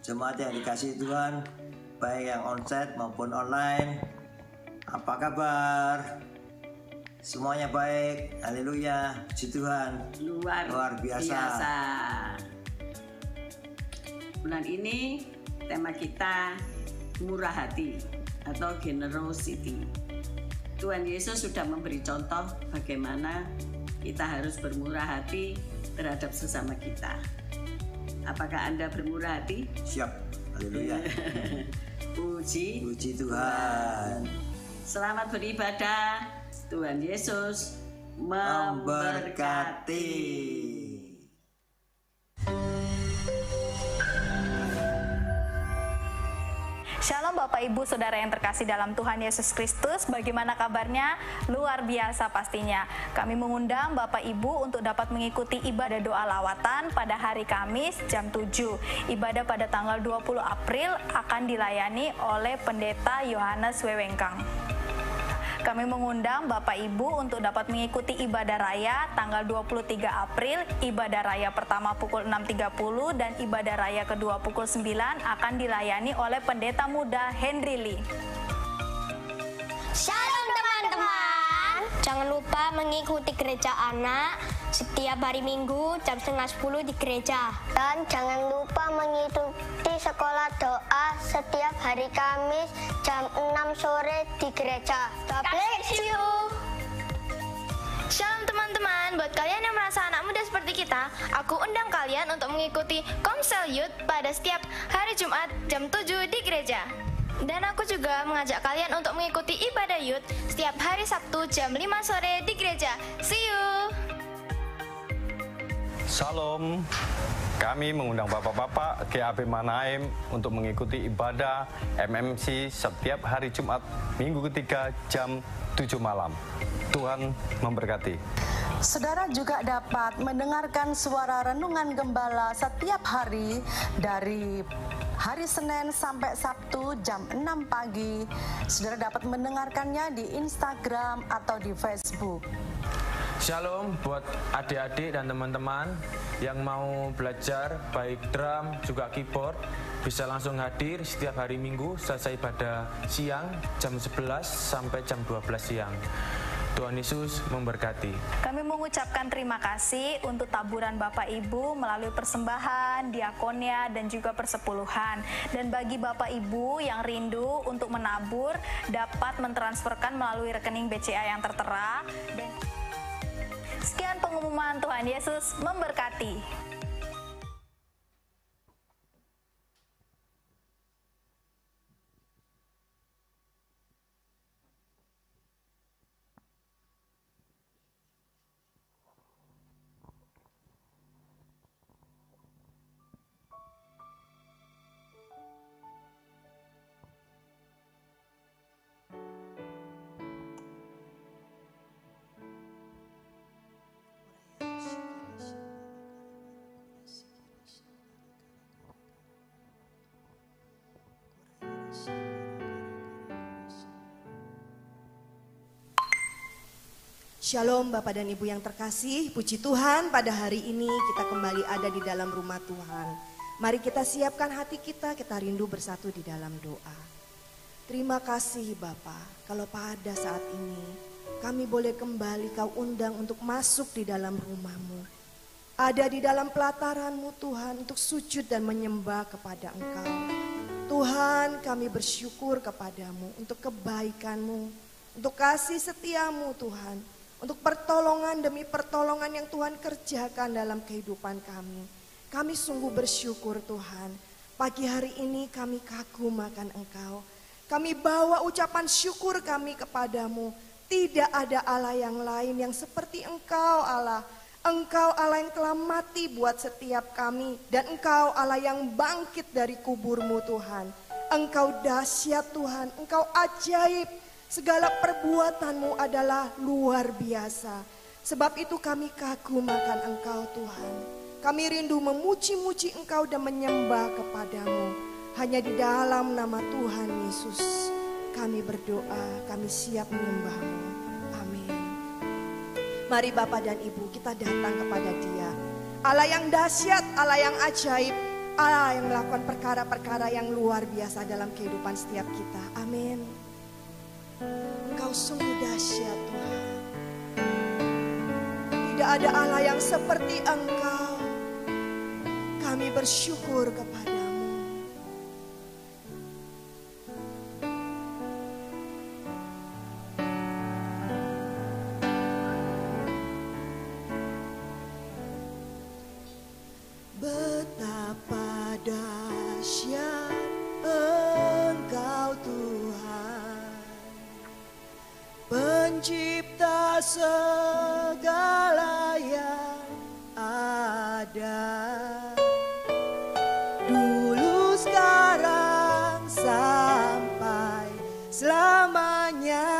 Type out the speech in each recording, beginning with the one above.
Jemaat yang dikasihi Tuhan, baik yang onsite maupun online, apa kabar? Semuanya baik, haleluya, puji Tuhan. Luar biasa. Bulan ini tema kita murah hati atau generosity. Tuhan Yesus sudah memberi contoh bagaimana kita harus bermurah hati terhadap sesama kita. Apakah Anda bermurah hati? Siap, haleluya. Puji Tuhan. Selamat beribadah. Tuhan Yesus memberkati. Shalom Bapak Ibu Saudara yang terkasih dalam Tuhan Yesus Kristus. Bagaimana kabarnya? Luar biasa pastinya. Kami mengundang Bapak Ibu untuk dapat mengikuti ibadah doa lawatan pada hari Kamis jam 7. Ibadah pada tanggal 20 April akan dilayani oleh Pendeta Yohanes Wewengkang. Kami mengundang Bapak Ibu untuk dapat mengikuti ibadah raya tanggal 23 April, ibadah raya pertama pukul 6.30 dan ibadah raya kedua pukul 9 akan dilayani oleh Pendeta Muda Henry Lee. Shalom teman-teman, jangan lupa mengikuti gereja anak setiap hari Minggu jam 9:30 di gereja. Dan jangan lupa mengikuti sekolah doa setiap hari Kamis jam 6 sore di gereja. God bless you. Shalom teman-teman, buat kalian yang merasa anak muda seperti kita, aku undang kalian untuk mengikuti Komsel Youth pada setiap hari Jumat jam 7 di gereja. Dan aku juga mengajak kalian untuk mengikuti ibadah Youth setiap hari Sabtu jam 5 sore di gereja. See you! Shalom, kami mengundang Bapak-Bapak GAP Manaim untuk mengikuti ibadah MMC setiap hari Jumat minggu ketiga jam 7 malam. Tuhan memberkati. Saudara juga dapat mendengarkan suara renungan gembala setiap hari dari hari Senin sampai Sabtu jam 6 pagi. Saudara dapat mendengarkannya di Instagram atau di Facebook. Shalom buat adik-adik dan teman-teman yang mau belajar baik drum juga keyboard, bisa langsung hadir setiap hari Minggu selesai pada siang jam 11 sampai jam 12 siang. Tuhan Yesus memberkati. Kami mengucapkan terima kasih untuk taburan Bapak Ibu melalui persembahan, diakonia, dan juga persepuluhan. Dan bagi Bapak Ibu yang rindu untuk menabur, dapat mentransferkan melalui rekening BCA yang tertera. Dan sekian pengumuman. Tuhan Yesus memberkati. Shalom Bapak dan Ibu yang terkasih, puji Tuhan pada hari ini kita kembali ada di dalam rumah Tuhan. Mari kita siapkan hati kita rindu bersatu di dalam doa. Terima kasih Bapak, kalau pada saat ini kami boleh kembali Kau undang untuk masuk di dalam rumah-Mu. Ada di dalam pelataran-Mu Tuhan untuk sujud dan menyembah kepada Engkau. Tuhan, kami bersyukur kepadamu untuk kebaikan-Mu, untuk kasih setia-Mu Tuhan. Untuk pertolongan demi pertolongan yang Tuhan kerjakan dalam kehidupan kami. Kami sungguh bersyukur Tuhan. Pagi hari ini kami kagum akan Engkau. Kami bawa ucapan syukur kami kepadamu. Tidak ada Allah yang lain yang seperti Engkau Allah. Engkau Allah yang telah mati buat setiap kami. Dan Engkau Allah yang bangkit dari kubur-Mu Tuhan. Engkau dahsyat Tuhan, Engkau ajaib. Segala perbuatan-Mu adalah luar biasa. Sebab itu kami kagum akan Engkau Tuhan. Kami rindu memuji-muji Engkau dan menyembah kepadamu. Hanya di dalam nama Tuhan Yesus kami berdoa, kami siap menyembah-Mu. Amin. Mari Bapak dan Ibu kita datang kepada Dia. Allah yang dahsyat, Allah yang ajaib. Allah yang melakukan perkara-perkara yang luar biasa dalam kehidupan setiap kita. Amin. Engkau sungguh dahsyat Tuhan. Tidak ada Allah yang seperti Engkau. Kami bersyukur kepadamu. Betapa dahsyat Engkau Tuhan, Pencipta segala yang ada, dulu, sekarang, sampai selamanya.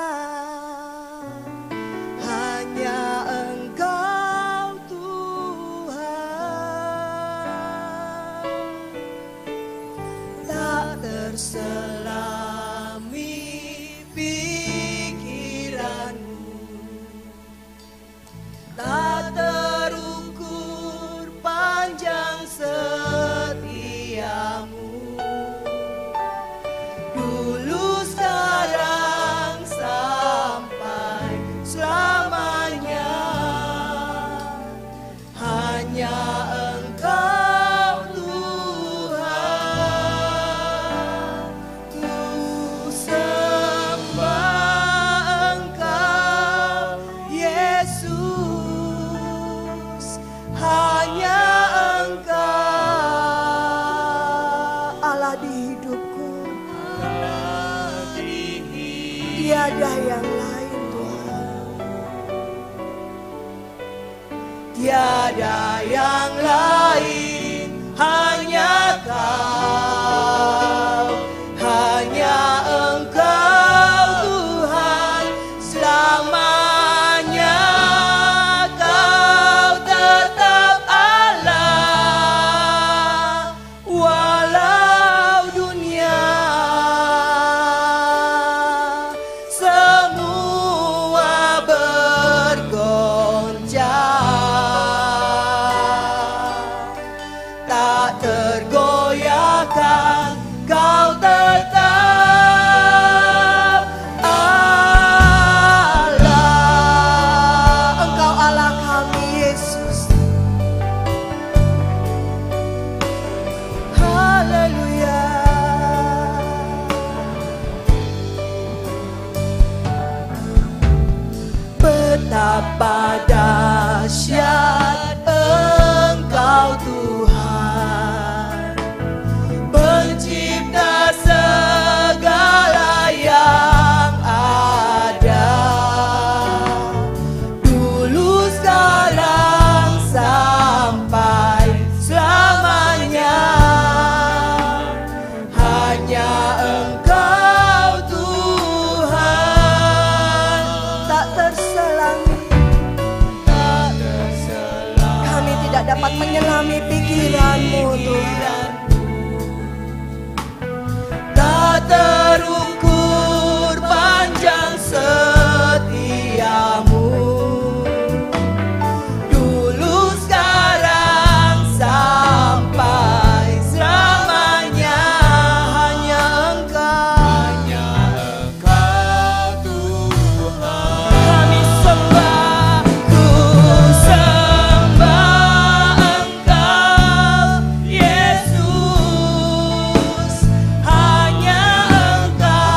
Hanya Engkau Tuhan, tak terselami pikiranmu, tak terukur panjang setiamu, dulu, sekarang, sampai selamanya. Hanya Engkau Tuhan, ku sembah Engkau Yesus. Hanya Engkau Allah di hidupku, tiada yang lain Tuhan, tiada yang lain, hanya Kau, hanya Engkau Tuhan selamanya. Kau tetap Allah, walau dunia semua bergoncang, tak tergoyahkan. Kau tetap Allah. Engkau Allah kami Yesus. Haleluya. Betapa dahsyat Engkau Tuhan, Pencipta segala yang ada, dulu, sekarang, sampai selamanya. Hanya Engkau Tuhan, tak terselangi. Kami tidak dapat menyelami pikiran-Mu Tuhan, tak terukur panjang setiamu, dulu, sekarang, sampai selamanya. Hanya Engkau Tuhan, kami sembah, ku sembah Engkau Yesus. Hanya Engkau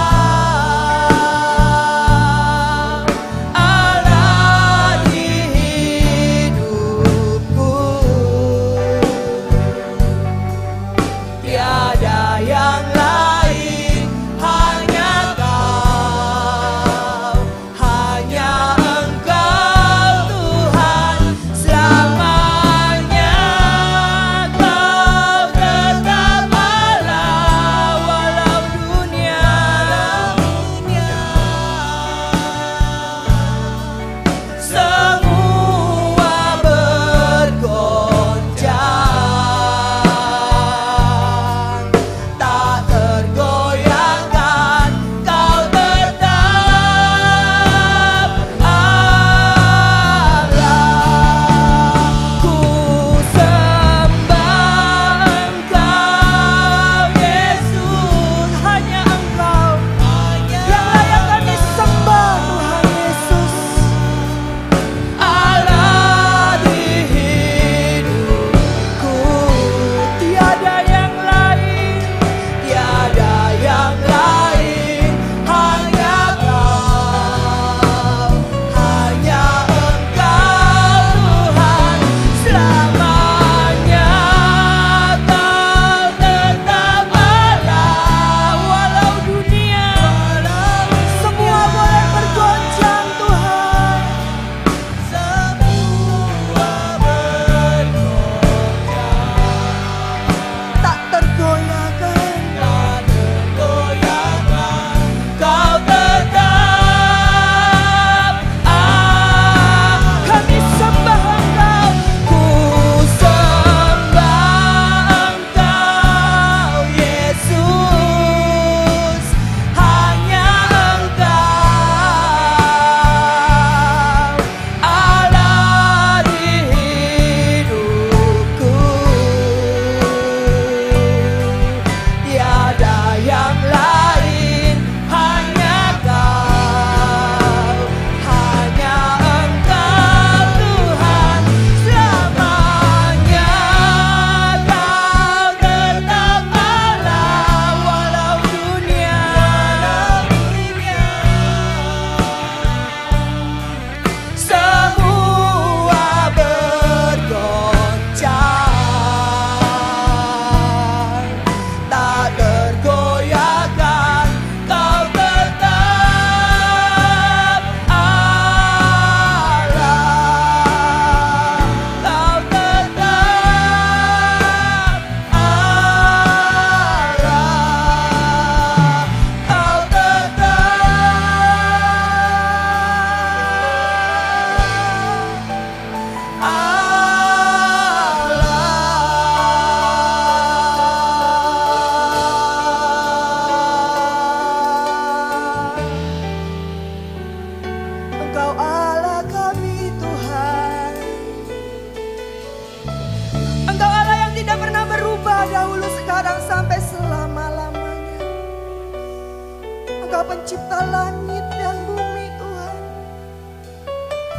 pencipta langit dan bumi Tuhan.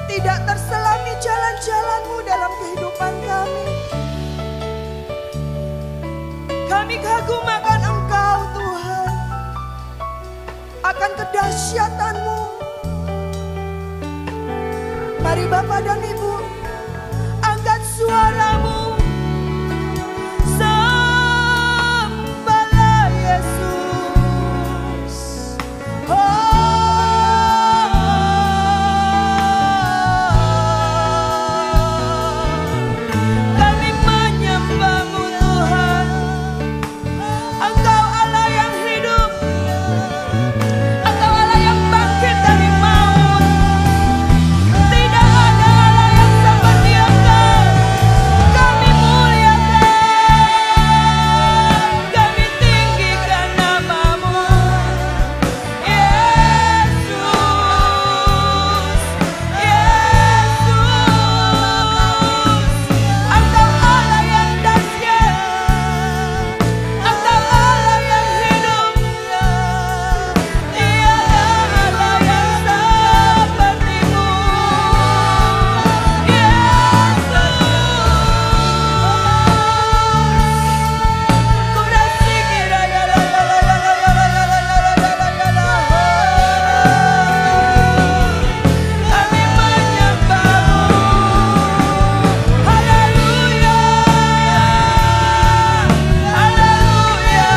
Tidak terselami jalan-jalan-Mu dalam kehidupan kami. Kami kagum akan Engkau Tuhan, akan kedahsyatan-Mu. Mari Bapak dan Ibu, angkat suara-Mu. Sembahlah Yesus. Kami menyembah-Mu Tuhan. Engkau Allah yang hidup. Engkau Allah yang bangkit dari maut. Tidak ada Allah yang seperti Engkau. Kami muliakan, kami tinggikan nama-Mu, Yesus, Yesus. Engkau Allah yang dahsyat, Engkau Allah yang hidup. Tiada Allah yang seperti-Mu, kami menyembah-Mu. Haleluya, haleluya.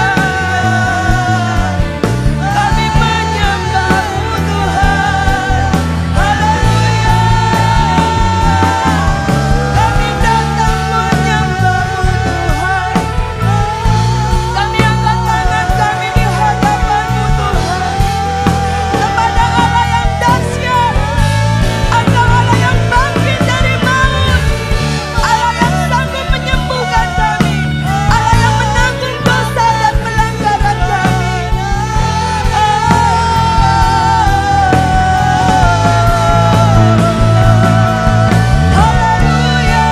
Kami menyembah-Mu Tuhan. Haleluya. Kami datang menyembah-Mu Tuhan. Kami angkat tangan kami di hadapan-Mu Tuhan. Kepada Allah yang dahsyat, Engkau Allah yang bangkit dari maut, Allah yang sanggup menyembuhkan kami, Allah yang menanggung dosa dan pelanggaran kami. Haleluya,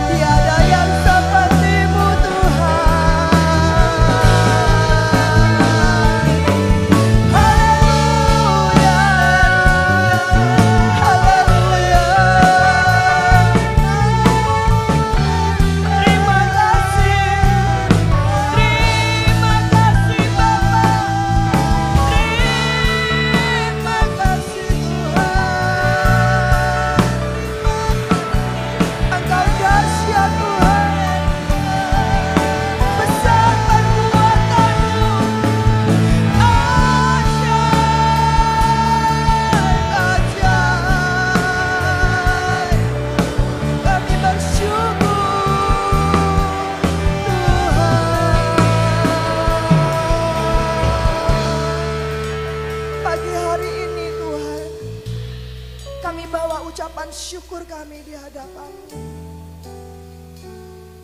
tiada yang seperti-Mu Tuhan. Haleluya, haleluya. Terima kasih Bapa. Terima kasih Tuhan. Engkau dahsyat Tuhan, besar perbuatan-Mu, ajaib. Kami bersyukur Tuhan. Pagi hari ini Tuhan, kami bawa ucapan syukur kami di hadapan-Mu.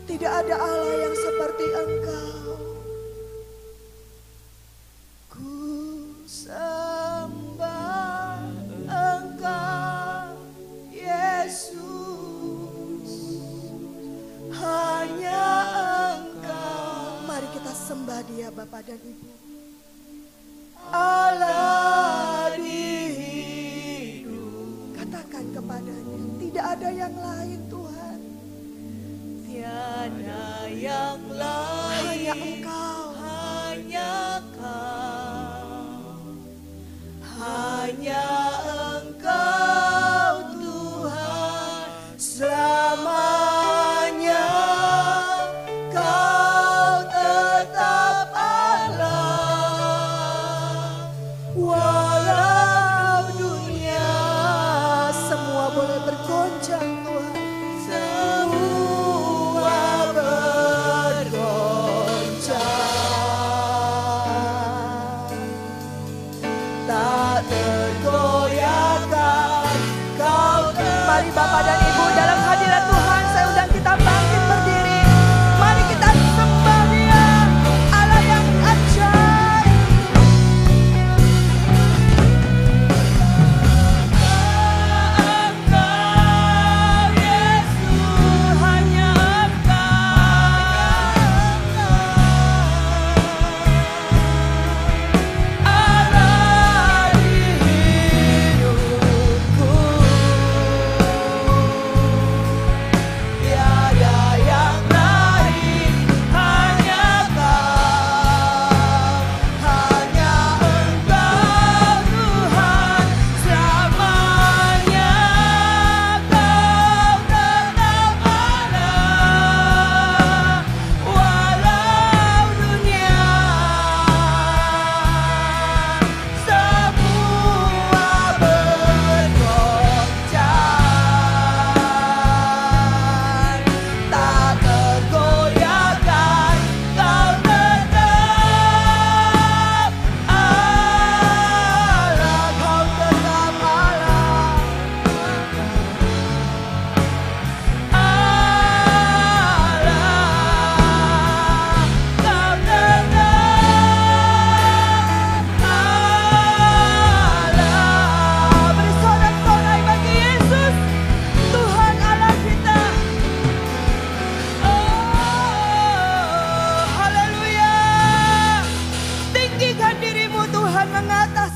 Tidak ada Allah yang seperti Engkau. Ku sembah Engkau, Yesus. Hanya Engkau. Mari kita sembah Dia Bapa dan Ibu. Allah di hidup. Katakan kepadanya, tidak ada yang lain Tuhan. Tiada yang lain, hanya Engkau, hanya Kau, hanya Engkau Tuhan selamanya. Kau tetap Allah.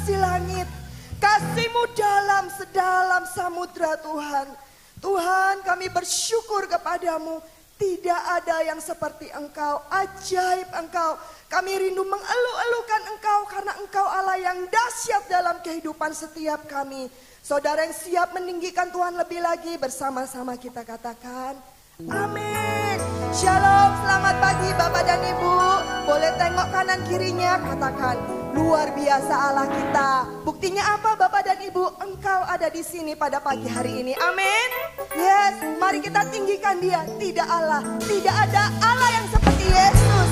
kasih langit, kasih-Mu dalam sedalam samudra Tuhan. Tuhan, kami bersyukur kepadamu. Tidak ada yang seperti Engkau, ajaib Engkau. Kami rindu mengeluh-elukan Engkau karena Engkau Allah yang dahsyat dalam kehidupan setiap kami. Saudara yang siap meninggikan Tuhan lebih lagi, bersama-sama kita katakan amin. Shalom, selamat pagi Bapak dan Ibu. Boleh tengok kanan kirinya, katakan luar biasa Allah kita. Buktinya apa Bapak dan Ibu? Engkau ada di sini pada pagi hari ini. Amin. Yes, mari kita tinggikan Dia. Tidak Allah, tidak ada Allah yang seperti Yesus.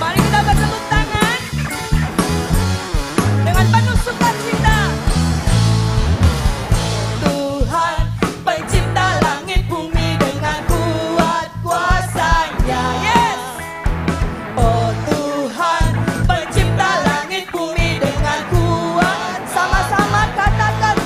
Mari kita bertepuk tangan dengan penuh sukacita. Tuhan pencipta langit bumi dengan kuat kuasa-Nya. Yes. Oh Tuhan pencipta langit bumi dengan kuat. Sama-sama katakan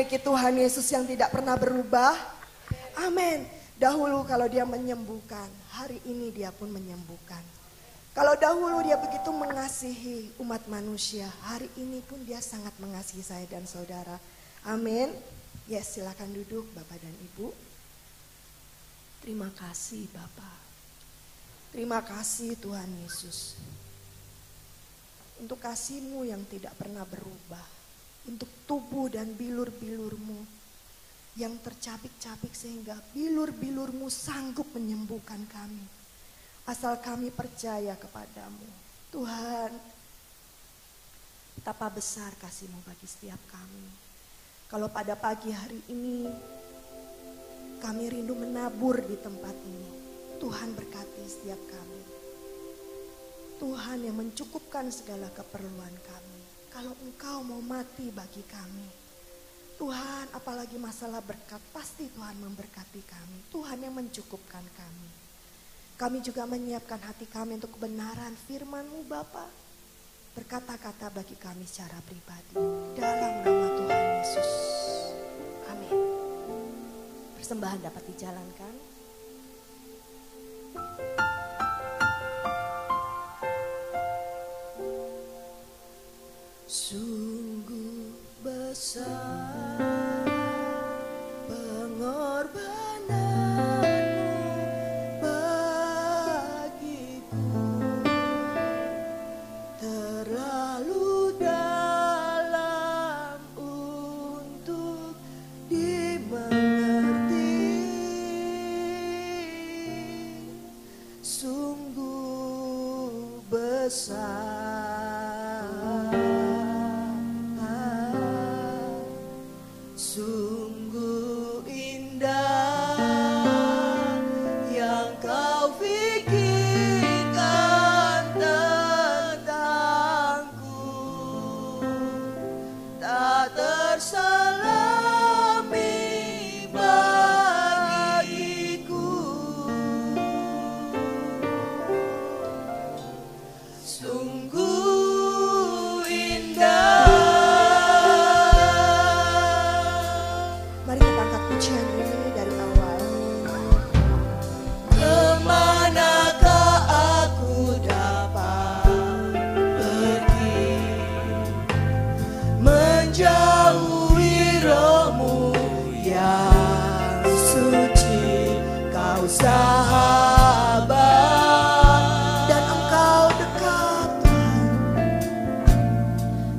memiliki Tuhan Yesus yang tidak pernah berubah? Amin. Dahulu kalau dia menyembuhkan, hari ini dia pun menyembuhkan. Kalau dahulu dia begitu mengasihi umat manusia, hari ini pun dia sangat mengasihi saya dan saudara. Amin. Yes, silakan duduk Bapak dan Ibu. Terima kasih Bapak. Terima kasih Tuhan Yesus. Untuk kasih-Mu yang tidak pernah berubah. Untuk tubuh dan bilur-bilur-Mu yang tercapik-capik sehingga bilur-bilur-Mu sanggup menyembuhkan kami. Asal kami percaya kepadamu. Tuhan, betapa besar kasih-Mu bagi setiap kami. Kalau pada pagi hari ini kami rindu menabur di tempat ini, Tuhan berkati setiap kami. Tuhan yang mencukupkan segala keperluan kami. Kalau Engkau mau mati bagi kami, Tuhan, apalagi masalah berkat, pasti Tuhan memberkati kami. Tuhan yang mencukupkan kami. Kami juga menyiapkan hati kami untuk kebenaran firman-Mu Bapa. Berkata-kata bagi kami secara pribadi. Dalam nama Tuhan Yesus. Amin. Persembahan dapat dijalankan. Sungguh besar pengorbananmu bagiku, terlalu dalam untuk dimengerti. Sungguh besar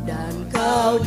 dan Kau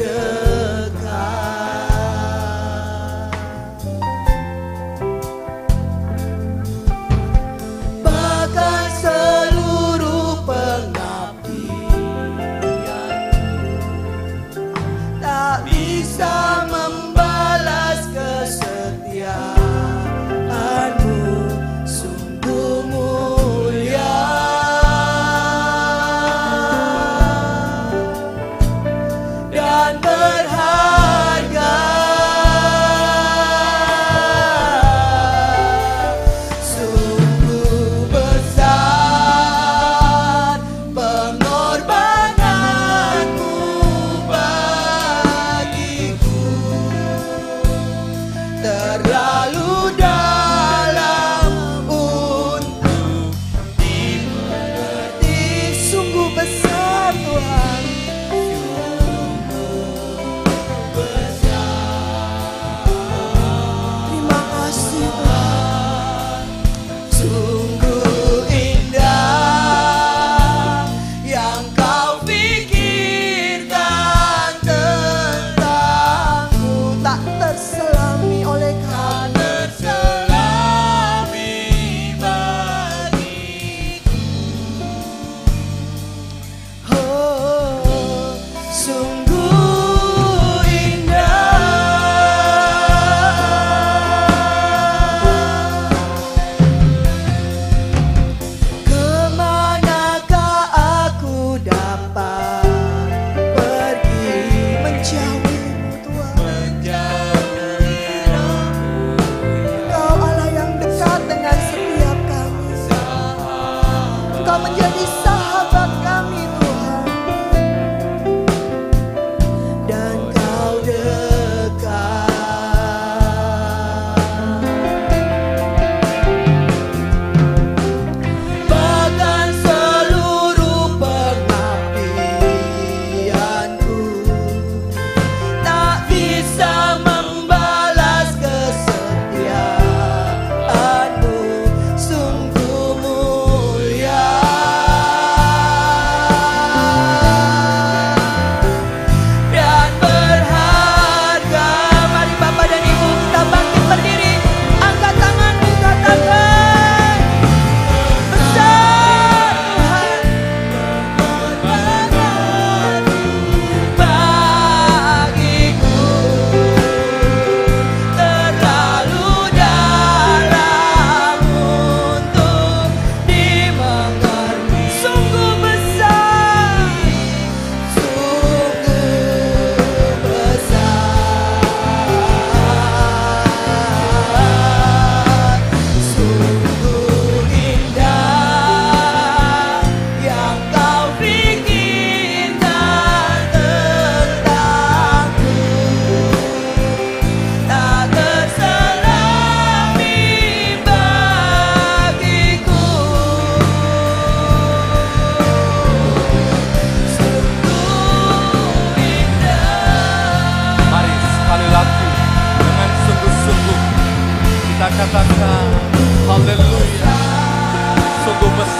dekat.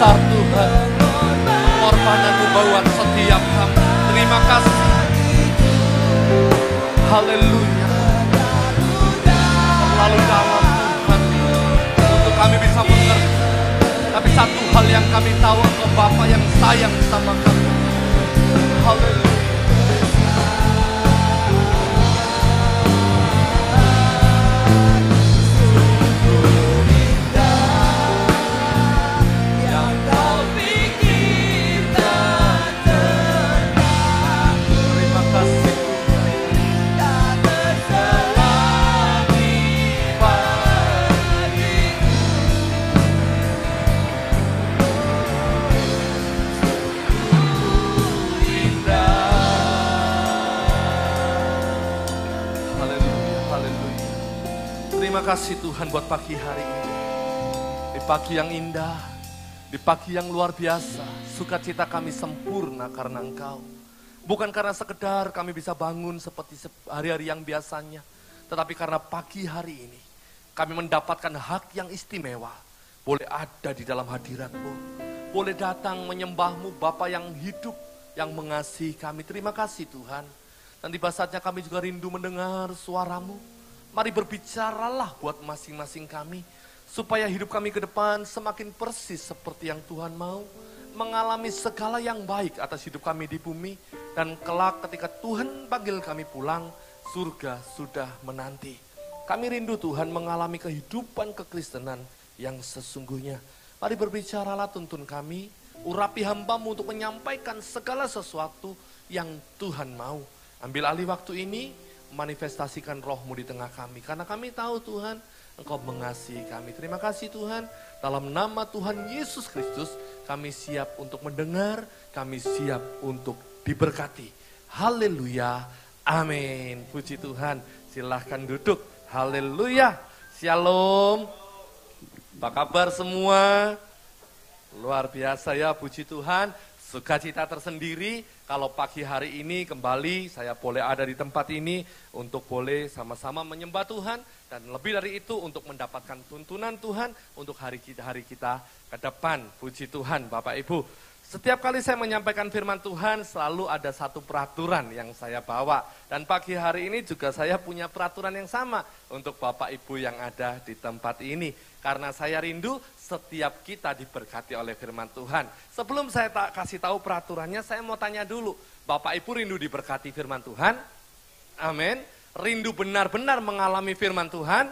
besar Tuhan, pengorbanan-Mu buat setiap kami. Terima kasih. Haleluya. Terlalu dalam Tuhan untuk kami bisa mengerti. Tapi satu hal yang kami tahu, Engkau Bapa yang sayang sama kami. Haleluya. Terima kasih Tuhan buat pagi hari ini. Di pagi yang indah, di pagi yang luar biasa, sukacita kami sempurna karena Engkau. Bukan karena sekedar kami bisa bangun seperti hari-hari yang biasanya, tetapi karena pagi hari ini kami mendapatkan hak yang istimewa. Boleh ada di dalam hadirat-Mu, boleh datang menyembah-Mu, Bapa yang hidup, yang mengasihi kami. Terima kasih Tuhan. Dan tiba saatnya kami juga rindu mendengar suara-Mu. Mari berbicaralah buat masing-masing kami, supaya hidup kami ke depan semakin persis seperti yang Tuhan mau, mengalami segala yang baik atas hidup kami di bumi, dan kelak ketika Tuhan panggil kami pulang, surga sudah menanti. Kami rindu Tuhan mengalami kehidupan kekristenan yang sesungguhnya. Mari berbicaralah, tuntun kami, urapi hamba-Mu untuk menyampaikan segala sesuatu yang Tuhan mau. Ambil alih waktu ini, manifestasikan Roh-Mu di tengah kami. Karena kami tahu Tuhan, Engkau mengasihi kami. Terima kasih Tuhan. Dalam nama Tuhan Yesus Kristus, kami siap untuk mendengar, kami siap untuk diberkati. Haleluya. Amin. Puji Tuhan. Silahkan duduk. Haleluya. Shalom. Apa kabar semua? Luar biasa ya, puji Tuhan. Sukacita tersendiri kalau pagi hari ini kembali saya boleh ada di tempat ini untuk boleh sama-sama menyembah Tuhan, dan lebih dari itu untuk mendapatkan tuntunan Tuhan untuk hari kita ke depan. Puji Tuhan Bapak Ibu. Setiap kali saya menyampaikan firman Tuhan selalu ada satu peraturan yang saya bawa, dan pagi hari ini juga saya punya peraturan yang sama untuk Bapak Ibu yang ada di tempat ini. Karena saya rindu setiap kita diberkati oleh firman Tuhan. Sebelum saya kasih tahu peraturannya, saya mau tanya dulu. Bapak Ibu rindu diberkati firman Tuhan? Amin. Rindu benar-benar mengalami firman Tuhan?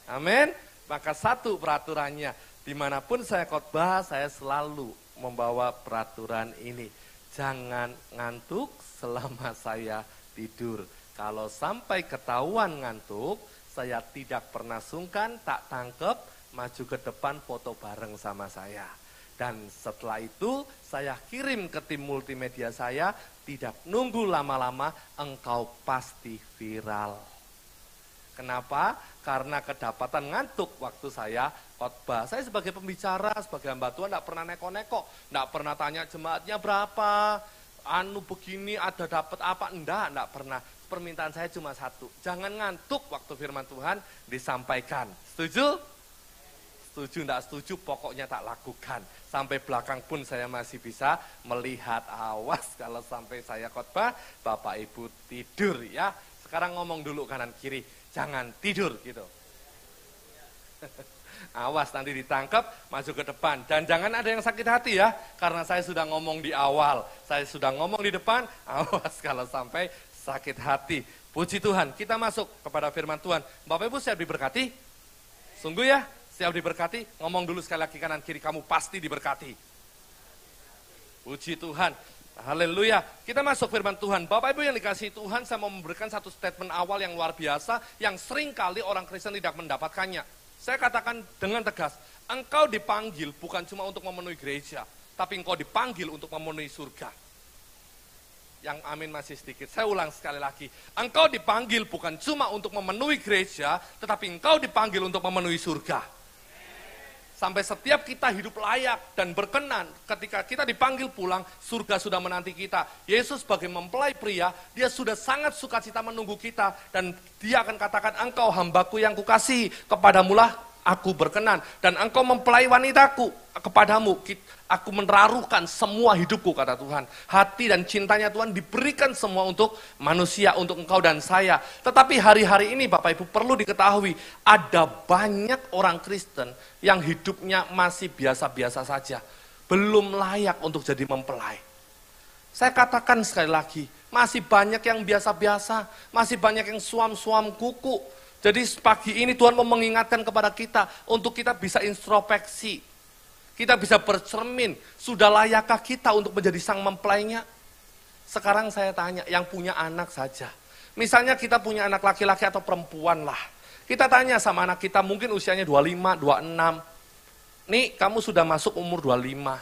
Amin. Maka satu peraturannya, dimanapun saya khotbah, saya selalu membawa peraturan ini. Jangan ngantuk selama saya tidur. Kalau sampai ketahuan ngantuk, saya tidak pernah sungkan, tak tangkep, maju ke depan foto bareng sama saya. Dan setelah itu saya kirim ke tim multimedia saya, tidak nunggu lama-lama, engkau pasti viral. Kenapa? Karena kedapatan ngantuk waktu saya khotbah. Saya sebagai pembicara, sebagai hamba Tuhan tidak pernah neko-neko, tidak pernah tanya jemaatnya berapa, begini ada dapat apa, enggak pernah. Permintaan saya cuma satu, jangan ngantuk waktu firman Tuhan disampaikan. Setuju? Setuju, enggak setuju, pokoknya tak lakukan. Sampai belakang pun saya masih bisa melihat. Awas kalau sampai saya khotbah, Bapak Ibu tidur ya. Sekarang ngomong dulu kanan kiri, jangan tidur gitu. Awas nanti ditangkap, maju ke depan. Dan jangan ada yang sakit hati ya, karena saya sudah ngomong di awal, saya sudah ngomong di depan, awas kalau sampai sakit hati. Puji Tuhan, kita masuk kepada firman Tuhan. Bapak Ibu siap diberkati? Sungguh ya? Siap diberkati? Ngomong dulu sekali lagi kanan kiri, kamu pasti diberkati. Puji Tuhan. Haleluya. Kita masuk firman Tuhan. Bapak Ibu yang dikasihi Tuhan, saya mau memberikan satu statement awal yang luar biasa, yang sering kali orang Kristen tidak mendapatkannya. Saya katakan dengan tegas, engkau dipanggil bukan cuma untuk memenuhi gereja, tapi engkau dipanggil untuk memenuhi surga. Yang amin masih sedikit, saya ulang sekali lagi. Engkau dipanggil bukan cuma untuk memenuhi gereja, tetapi engkau dipanggil untuk memenuhi surga. Sampai setiap kita hidup layak dan berkenan, ketika kita dipanggil pulang, surga sudah menanti kita. Yesus sebagai mempelai pria, dia sudah sangat sukacita menunggu kita. Dan dia akan katakan, engkau hambaku yang kukasihi, kepadamulah aku berkenan dan engkau mempelai wanitaku kepadamu. Aku menaruhkan semua hidupku, kata Tuhan. Hati dan cintanya Tuhan diberikan semua untuk manusia, untuk engkau dan saya. Tetapi hari-hari ini Bapak Ibu perlu diketahui, ada banyak orang Kristen yang hidupnya masih biasa-biasa saja. Belum layak untuk jadi mempelai. Saya katakan sekali lagi, masih banyak yang biasa-biasa, masih banyak yang suam-suam kuku. Jadi pagi ini Tuhan mau mengingatkan kepada kita untuk kita bisa introspeksi. Kita bisa bercermin, sudah layakkah kita untuk menjadi sang mempelainya? Sekarang saya tanya, yang punya anak saja. Misalnya kita punya anak laki-laki atau perempuan lah. Kita tanya sama anak kita, mungkin usianya 25, 26. Nih, kamu sudah masuk umur 25.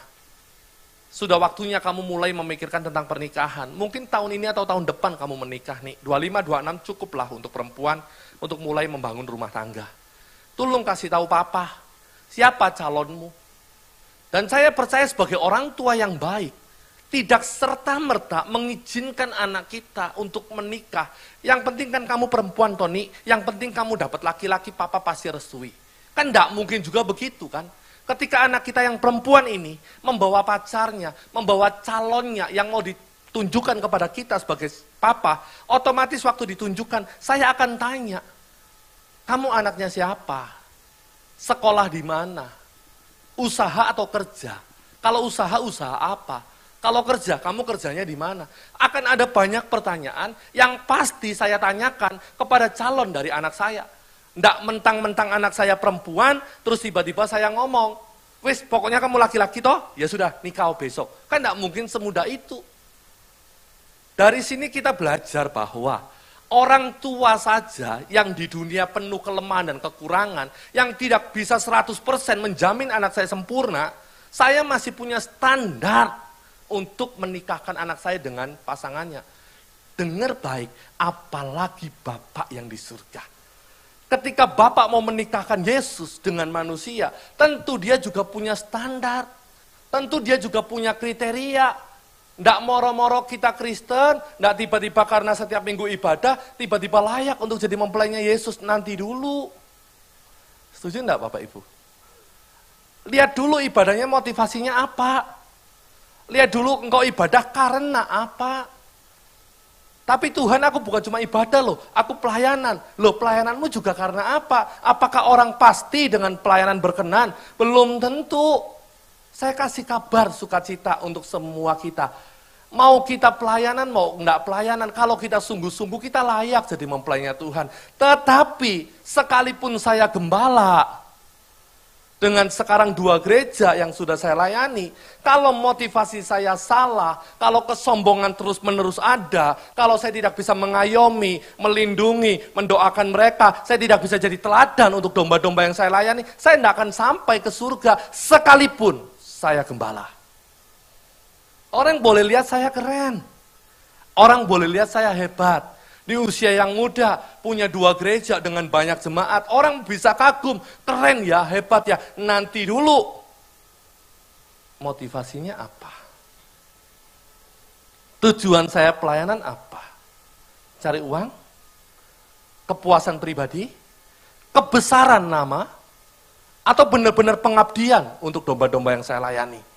Sudah waktunya kamu mulai memikirkan tentang pernikahan. Mungkin tahun ini atau tahun depan kamu menikah nih. 25, 26 cukuplah untuk perempuan untuk mulai membangun rumah tangga. Tolong kasih tahu papa, siapa calonmu? Dan saya percaya sebagai orang tua yang baik, tidak serta-merta mengizinkan anak kita untuk menikah. Yang penting kan kamu perempuan, Tony, yang penting kamu dapat laki-laki, papa pasti restui. Kan enggak mungkin juga begitu kan? Ketika anak kita yang perempuan ini membawa pacarnya, membawa calonnya yang mau ditunjukkan kepada kita sebagai papa, otomatis waktu ditunjukkan, saya akan tanya, kamu anaknya siapa? Sekolah di mana? Usaha atau kerja? Kalau usaha, usaha apa? Kalau kerja, kamu kerjanya di mana? Akan ada banyak pertanyaan yang pasti saya tanyakan kepada calon dari anak saya. Nggak mentang-mentang anak saya perempuan, terus tiba-tiba saya ngomong, wis pokoknya kamu laki-laki toh, ya sudah nikah besok. Kan nggak mungkin semudah itu. Dari sini kita belajar bahwa orang tua saja yang di dunia penuh kelemahan dan kekurangan, yang tidak bisa 100% menjamin anak saya sempurna, saya masih punya standar untuk menikahkan anak saya dengan pasangannya. Dengar baik, apalagi Bapak yang di surga. Ketika Bapak mau menikahkan Yesus dengan manusia, tentu dia juga punya standar, tentu dia juga punya kriteria. Nggak moro-moro kita Kristen, nggak tiba-tiba karena setiap minggu ibadah, tiba-tiba layak untuk jadi mempelainya Yesus, nanti dulu. Setuju nggak Bapak Ibu? Lihat dulu ibadahnya motivasinya apa. Lihat dulu engkau ibadah karena apa. Tapi Tuhan, aku bukan cuma ibadah loh, aku pelayanan. Loh, pelayananmu juga karena apa? Apakah orang pasti dengan pelayanan berkenan? Belum tentu. Saya kasih kabar sukacita untuk semua kita. Mau kita pelayanan, mau enggak pelayanan, kalau kita sungguh-sungguh kita layak jadi mempelainya Tuhan. Tetapi sekalipun saya gembala, dengan sekarang 2 gereja yang sudah saya layani, kalau motivasi saya salah, kalau kesombongan terus-menerus ada, kalau saya tidak bisa mengayomi, melindungi, mendoakan mereka, saya tidak bisa jadi teladan untuk domba-domba yang saya layani, saya tidak akan sampai ke surga sekalipun saya gembala. Orang boleh lihat saya keren. Orang boleh lihat saya hebat. Di usia yang muda, punya 2 gereja dengan banyak jemaat. Orang bisa kagum, keren ya, hebat ya. Nanti dulu. Motivasinya apa? Tujuan saya pelayanan apa? Cari uang? Kepuasan pribadi? Kebesaran nama? Atau benar-benar pengabdian untuk domba-domba yang saya layani?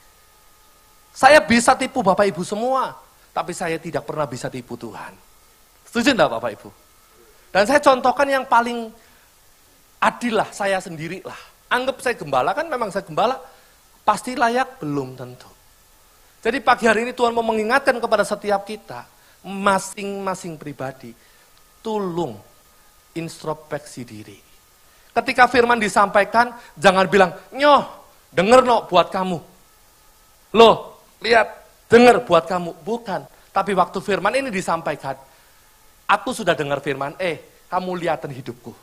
Saya bisa tipu Bapak Ibu semua, tapi saya tidak pernah bisa tipu Tuhan. Setuju enggak Bapak Ibu? Dan saya contohkan yang paling adil lah, saya sendiri lah. Anggap saya gembala, kan memang saya gembala, pasti layak? Belum tentu. Jadi pagi hari ini Tuhan mau mengingatkan kepada setiap kita, masing-masing pribadi, tolong introspeksi diri. Ketika firman disampaikan, jangan bilang, nyoh, denger no buat kamu. Loh, lihat, dengar buat kamu. Bukan. Tapi waktu firman ini disampaikan, aku sudah dengar firman, kamu lihatan hidupku.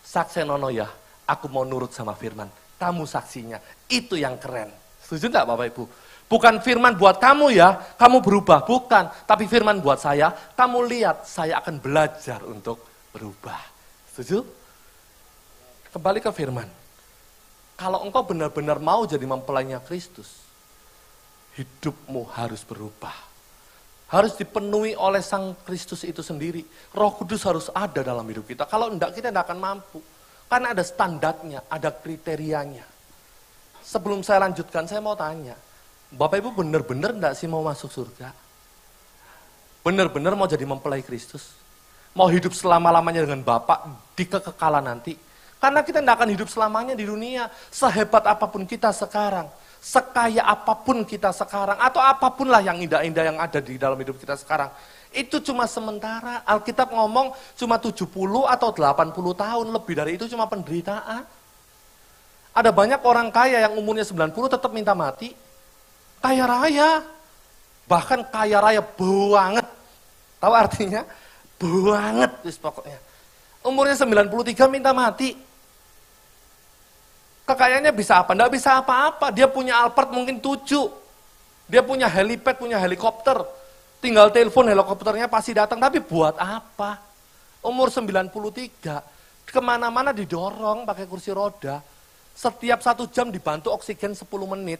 Saksenono ya, aku mau nurut sama firman. Kamu saksinya. Itu yang keren. Setuju enggak Bapak Ibu? Bukan firman buat kamu ya, kamu berubah. Bukan. Tapi firman buat saya, kamu lihat, saya akan belajar untuk berubah. Setuju? Kembali ke firman. Kalau engkau benar-benar mau jadi mempelainya Kristus, hidupmu harus berubah. Harus dipenuhi oleh Sang Kristus itu sendiri. Roh Kudus harus ada dalam hidup kita. Kalau enggak, kita enggak akan mampu. Karena ada standarnya, ada kriterianya. Sebelum saya lanjutkan, saya mau tanya, Bapak Ibu benar-benar enggak sih mau masuk surga? Benar-benar mau jadi mempelai Kristus? Mau hidup selama-lamanya dengan Bapak di kekekalan nanti? Karena kita tidak akan hidup selamanya di dunia. Sehebat apapun kita sekarang, sekaya apapun kita sekarang, atau apapun lah yang indah-indah yang ada di dalam hidup kita sekarang, itu cuma sementara. Alkitab ngomong cuma 70 atau 80 tahun, lebih dari itu cuma penderitaan. Ada banyak orang kaya yang umurnya 90 tetap minta mati. Kaya raya. Bahkan kaya raya banget. Tahu artinya? Banget, pokoknya. Umurnya 93 minta mati. Kekayaannya bisa apa? Nggak bisa apa-apa. Dia punya Alphard mungkin 7. Dia punya helipad, punya helikopter. Tinggal telepon helikopternya pasti datang. Tapi buat apa? Umur 93, kemana-mana didorong pakai kursi roda. Setiap 1 jam dibantu oksigen 10 menit.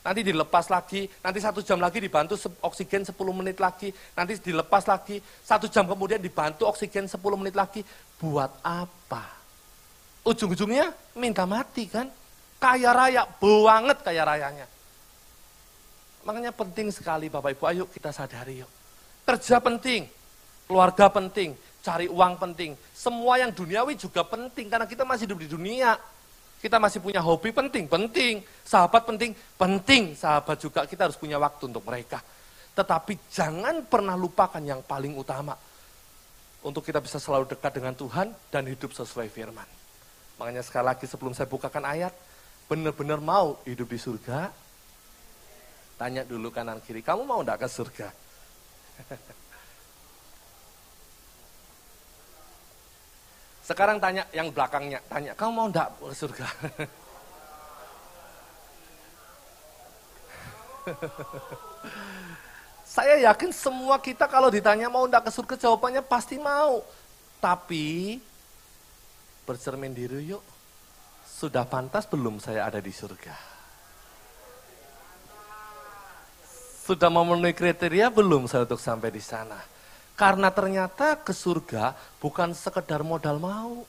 Nanti dilepas lagi, nanti 1 jam lagi dibantu oksigen 10 menit lagi. Nanti dilepas lagi, 1 jam kemudian dibantu oksigen 10 menit lagi. Buat apa? Ujung-ujungnya minta mati kan? Kaya raya, banget kaya rayanya. Makanya penting sekali Bapak Ibu, ayo kita sadari yuk. Kerja penting, keluarga penting, cari uang penting. Semua yang duniawi juga penting, karena kita masih hidup di dunia. Kita masih punya hobi penting. Sahabat penting. Sahabat juga kita harus punya waktu untuk mereka. Tetapi jangan pernah lupakan yang paling utama. Untuk kita bisa selalu dekat dengan Tuhan dan hidup sesuai firman. Makanya sekali lagi sebelum saya bukakan ayat, benar-benar mau hidup di surga? Tanya dulu kanan kiri, kamu mau enggak ke surga? Sekarang tanya yang belakangnya, tanya, kamu mau enggak ke surga? Saya yakin semua kita kalau ditanya mau enggak ke surga, jawabannya pasti mau. Tapi, bercermin diri yuk, sudah pantas belum saya ada di surga? Sudah memenuhi kriteria belum saya untuk sampai di sana? Karena ternyata ke surga bukan sekedar modal mau.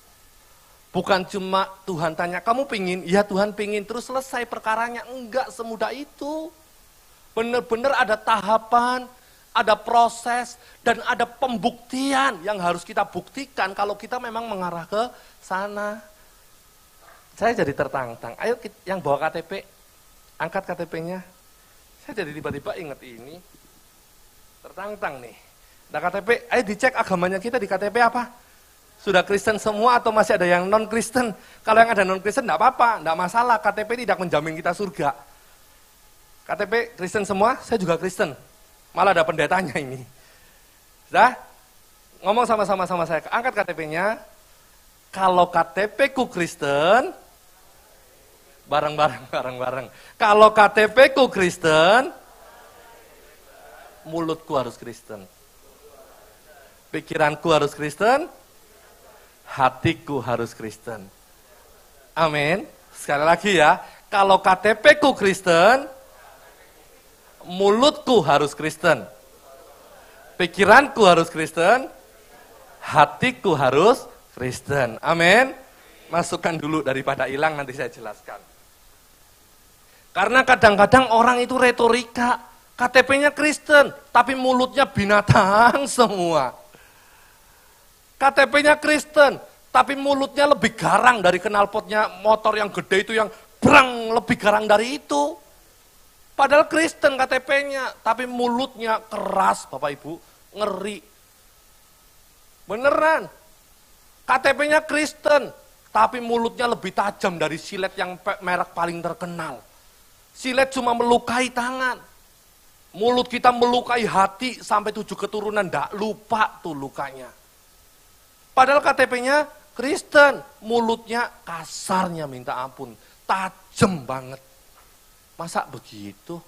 Bukan cuma Tuhan tanya, kamu pingin? Ya Tuhan pingin, terus selesai perkaranya. Enggak semudah itu. Benar-benar ada tahapan, ada proses, dan ada pembuktian yang harus kita buktikan kalau kita memang mengarah ke sana. Saya jadi tertantang. Ayo yang bawa KTP, angkat KTP-nya. Saya jadi tiba-tiba ingat ini. Tertantang nih. Nah KTP, ayo dicek agamanya kita di KTP apa? Sudah Kristen semua atau masih ada yang non-Kristen? Kalau yang ada non-Kristen enggak apa-apa, enggak masalah. KTP tidak menjamin kita surga. KTP Kristen semua, saya juga Kristen. Malah ada pendetanya ini. Sudah? Ngomong sama-sama saya, angkat KTP-nya. Kalau KTP ku Kristen, bareng-bareng. Kalau KTP ku Kristen, mulutku harus Kristen. Pikiranku harus Kristen, hatiku harus Kristen. Amin. Sekali lagi ya, kalau KTP ku Kristen, mulutku harus Kristen. Pikiranku harus Kristen, hatiku harus Kristen. Amin. Masukkan dulu daripada hilang, nanti saya jelaskan. Karena kadang-kadang orang itu retorika, KTP-nya Kristen, tapi mulutnya binatang semua. KTP-nya Kristen, tapi mulutnya lebih garang dari knalpotnya motor yang gede itu yang brang, lebih garang dari itu. Padahal Kristen KTP-nya, tapi mulutnya keras, Bapak Ibu, ngeri. Beneran. KTP-nya Kristen, tapi mulutnya lebih tajam dari silet yang merek paling terkenal. Silet cuma melukai tangan. Mulut kita melukai hati sampai 7 keturunan, ndak lupa tuh lukanya. Padahal KTP-nya Kristen, mulutnya kasarnya minta ampun, tajam banget. Masa begitu?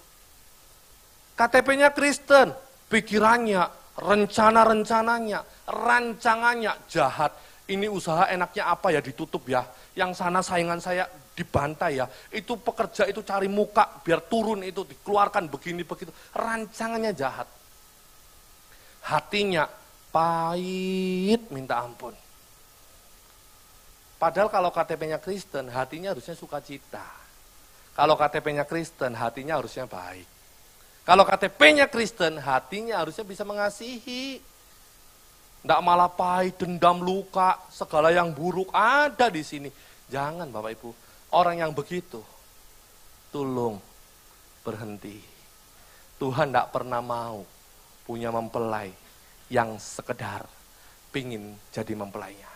KTP-nya Kristen, pikirannya, rencana-rencananya, rancangannya jahat. Ini usaha enaknya apa ya, ditutup ya. Yang sana saingan saya dibantai ya. Itu pekerja itu cari muka biar turun itu, dikeluarkan begini begitu. Rancangannya jahat. Hatinya pahit minta ampun. Padahal kalau KTP-nya Kristen, hatinya harusnya sukacita. Kalau KTP-nya Kristen, hatinya harusnya baik. Kalau KTP-nya Kristen, hatinya harusnya bisa mengasihi. Tidak malah pahit, dendam, luka, segala yang buruk ada di sini. Jangan Bapak Ibu, orang yang begitu, tolong berhenti. Tuhan tidak pernah mau punya mempelai yang sekedar pingin jadi mempelainya.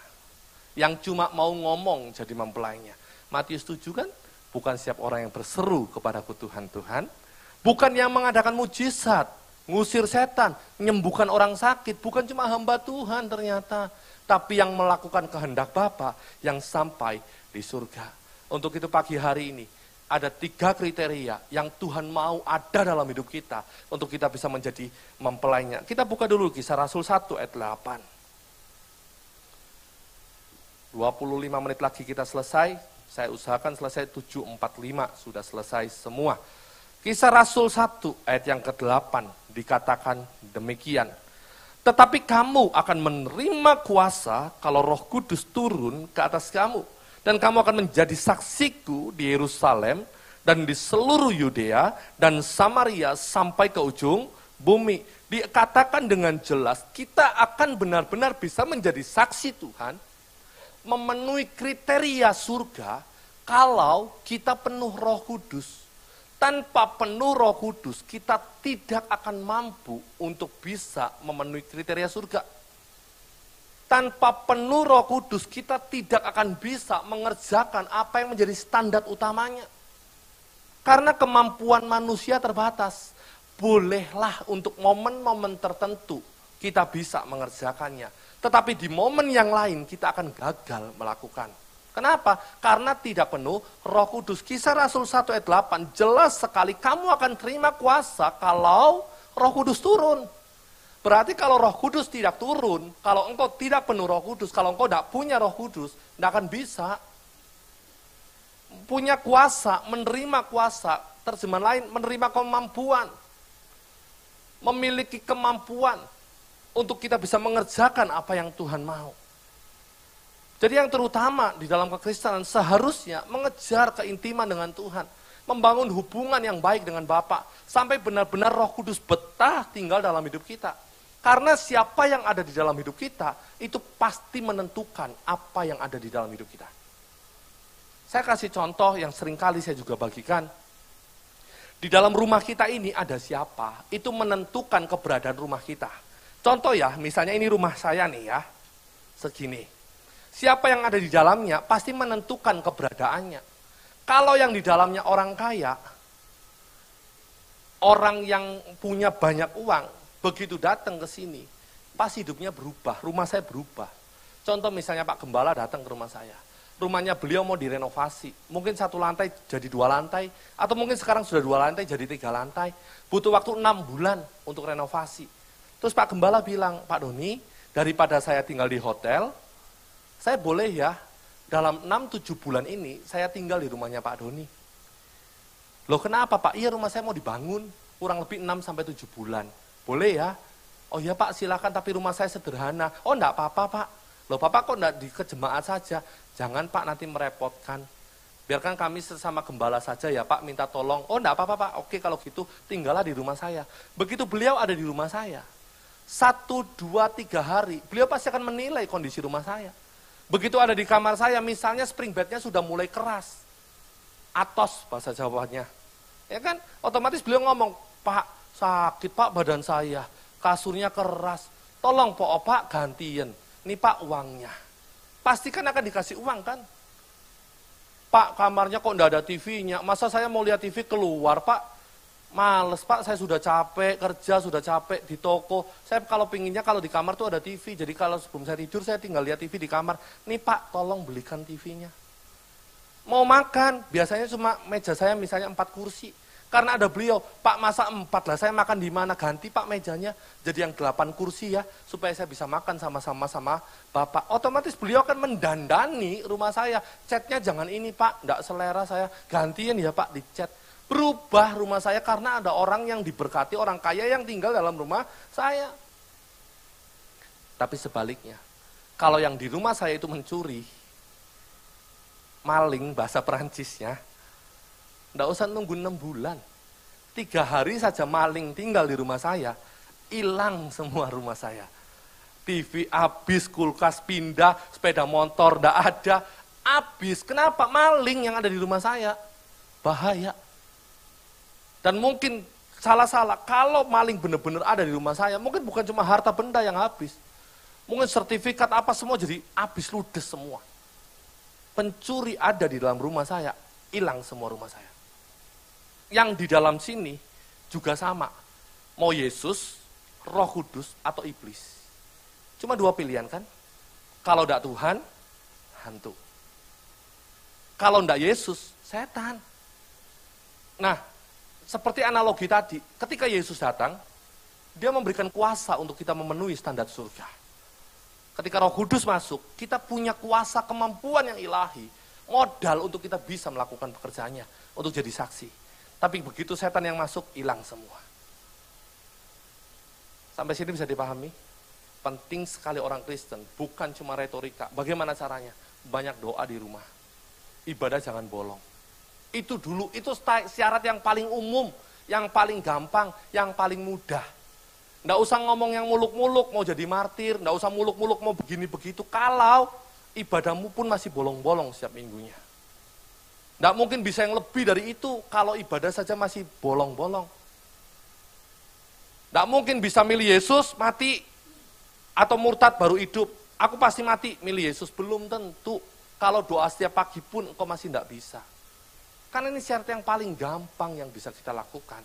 Yang cuma mau ngomong jadi mempelainya. Matius 7 kan, bukan setiap orang yang berseru kepadaku Tuhan, Tuhan. Bukan yang mengadakan mujizat, ngusir setan, menyembuhkan orang sakit. Bukan cuma hamba Tuhan ternyata. Tapi yang melakukan kehendak Bapa yang sampai di surga. Untuk itu pagi hari ini, ada 3 kriteria yang Tuhan mau ada dalam hidup kita. Untuk kita bisa menjadi mempelainya. Kita buka dulu Kisah Rasul 1 ayat 8. 25 menit lagi kita selesai. Saya usahakan selesai 7.45, sudah selesai semua. Kisah Rasul 1 ayat yang ke-8 dikatakan demikian. Tetapi kamu akan menerima kuasa kalau Roh Kudus turun ke atas kamu. Dan kamu akan menjadi saksiku di Yerusalem dan di seluruh Yudea dan Samaria sampai ke ujung bumi. Dikatakan dengan jelas, kita akan benar-benar bisa menjadi saksi Tuhan, memenuhi kriteria surga kalau kita penuh Roh Kudus. Tanpa penuh Roh Kudus, kita tidak akan mampu untuk bisa memenuhi kriteria surga. Tanpa penuh Roh Kudus, kita tidak akan bisa mengerjakan apa yang menjadi standar utamanya. Karena kemampuan manusia terbatas. Bolehlah untuk momen-momen tertentu kita bisa mengerjakannya. Tetapi di momen yang lain kita akan gagal melakukan. Kenapa? Karena tidak penuh Roh Kudus. Kisah Rasul 1 ayat 8 jelas sekali kamu akan terima kuasa kalau Roh Kudus turun. Berarti kalau Roh Kudus tidak turun, kalau engkau tidak penuh Roh Kudus, kalau engkau tidak punya Roh Kudus, tidak akan bisa. Punya kuasa, menerima kuasa, terjemahan lain menerima kemampuan. Memiliki kemampuan untuk kita bisa mengerjakan apa yang Tuhan mau. Jadi yang terutama di dalam kekristenan seharusnya mengejar keintiman dengan Tuhan. Membangun hubungan yang baik dengan Bapa. Sampai benar-benar Roh Kudus betah tinggal dalam hidup kita. Karena siapa yang ada di dalam hidup kita, itu pasti menentukan apa yang ada di dalam hidup kita. Saya kasih contoh yang seringkali saya juga bagikan. Di dalam rumah kita ini ada siapa, itu menentukan keberadaan rumah kita. Contoh ya, misalnya ini rumah saya nih ya, segini. Siapa yang ada di dalamnya pasti menentukan keberadaannya. Kalau yang di dalamnya orang kaya, orang yang punya banyak uang, begitu datang ke sini, pasti hidupnya berubah, rumah saya berubah. Contoh misalnya Pak Gembala datang ke rumah saya. Rumahnya beliau mau direnovasi, mungkin 1 lantai jadi 2 lantai, atau mungkin sekarang sudah 2 lantai jadi 3 lantai, butuh waktu 6 bulan untuk renovasi. Terus Pak Gembala bilang, Pak Doni, daripada saya tinggal di hotel, saya boleh ya, dalam 6-7 bulan ini, saya tinggal di rumahnya Pak Doni. Loh kenapa Pak? Iya rumah saya mau dibangun, kurang lebih 6-7 bulan. Boleh ya? Oh iya Pak silakan, tapi rumah saya sederhana. Oh enggak apa-apa Pak. Loh Bapak kok enggak ke jemaat saja? Jangan Pak nanti merepotkan. Biarkan kami sesama gembala saja ya Pak, minta tolong. Oh enggak apa-apa Pak, oke kalau gitu tinggallah di rumah saya. Begitu beliau ada di rumah saya, 1, 2, 3 hari, beliau pasti akan menilai kondisi rumah saya. Begitu ada di kamar saya, misalnya spring bednya sudah mulai keras. Atos bahasa Jawanya. Ya kan, otomatis beliau ngomong, Pak sakit Pak badan saya, kasurnya keras. Tolong Pak gantian, ini Pak uangnya. Pasti kan akan dikasih uang kan. Pak kamarnya kok enggak ada TV-nya, masa saya mau lihat TV keluar Pak? Males Pak, saya sudah capek, kerja sudah capek di toko. Saya kalau pinginnya kalau di kamar tuh ada TV, jadi kalau sebelum saya tidur saya tinggal lihat TV di kamar. Nih Pak, tolong belikan TV-nya. Mau makan, biasanya cuma meja saya misalnya 4 kursi. Karena ada beliau, Pak masa 4 lah, saya makan di mana? Ganti Pak mejanya, jadi yang 8 kursi ya, supaya saya bisa makan sama-sama sama Bapak. Otomatis beliau akan mendandani rumah saya. Catnya jangan ini Pak, enggak selera saya, gantiin ya Pak di cat. Berubah rumah saya karena ada orang yang diberkati, orang kaya yang tinggal dalam rumah saya. Tapi sebaliknya, kalau yang di rumah saya itu mencuri, maling bahasa Perancisnya, nggak usah nunggu 6 bulan. 3 hari saja maling tinggal di rumah saya, hilang semua rumah saya. TV habis, kulkas pindah, sepeda motor nggak ada, habis. Kenapa? Maling yang ada di rumah saya. Bahaya. Dan mungkin salah-salah, kalau maling benar-benar ada di rumah saya, mungkin bukan cuma harta benda yang habis. Mungkin sertifikat apa semua jadi habis, ludes semua. Pencuri ada di dalam rumah saya, hilang semua rumah saya. Yang di dalam sini juga sama. Mau Yesus, Roh Kudus, atau iblis. Cuma 2 pilihan kan? Kalau tidak Tuhan, hantu. Kalau tidak Yesus, setan. Nah, seperti analogi tadi, ketika Yesus datang, dia memberikan kuasa untuk kita memenuhi standar surga. Ketika Roh Kudus masuk, kita punya kuasa kemampuan yang ilahi, modal untuk kita bisa melakukan pekerjaannya, untuk jadi saksi. Tapi begitu setan yang masuk, hilang semua. Sampai sini bisa dipahami? Penting sekali orang Kristen, bukan cuma retorika. Bagaimana caranya? Banyak doa di rumah. Ibadah jangan bolong. Itu dulu, itu syarat yang paling umum, yang paling gampang, yang paling mudah. Nggak usah ngomong yang muluk-muluk, mau jadi martir, nggak usah muluk-muluk, mau begini begitu. Kalau ibadahmu pun masih bolong-bolong setiap minggunya. Nggak mungkin bisa yang lebih dari itu kalau ibadah saja masih bolong-bolong. Nggak mungkin bisa milih Yesus, mati, atau murtad baru hidup. Aku pasti mati, milih Yesus. Belum tentu. Kalau doa setiap pagi pun engkau masih nggak bisa. Karena ini syarat yang paling gampang yang bisa kita lakukan.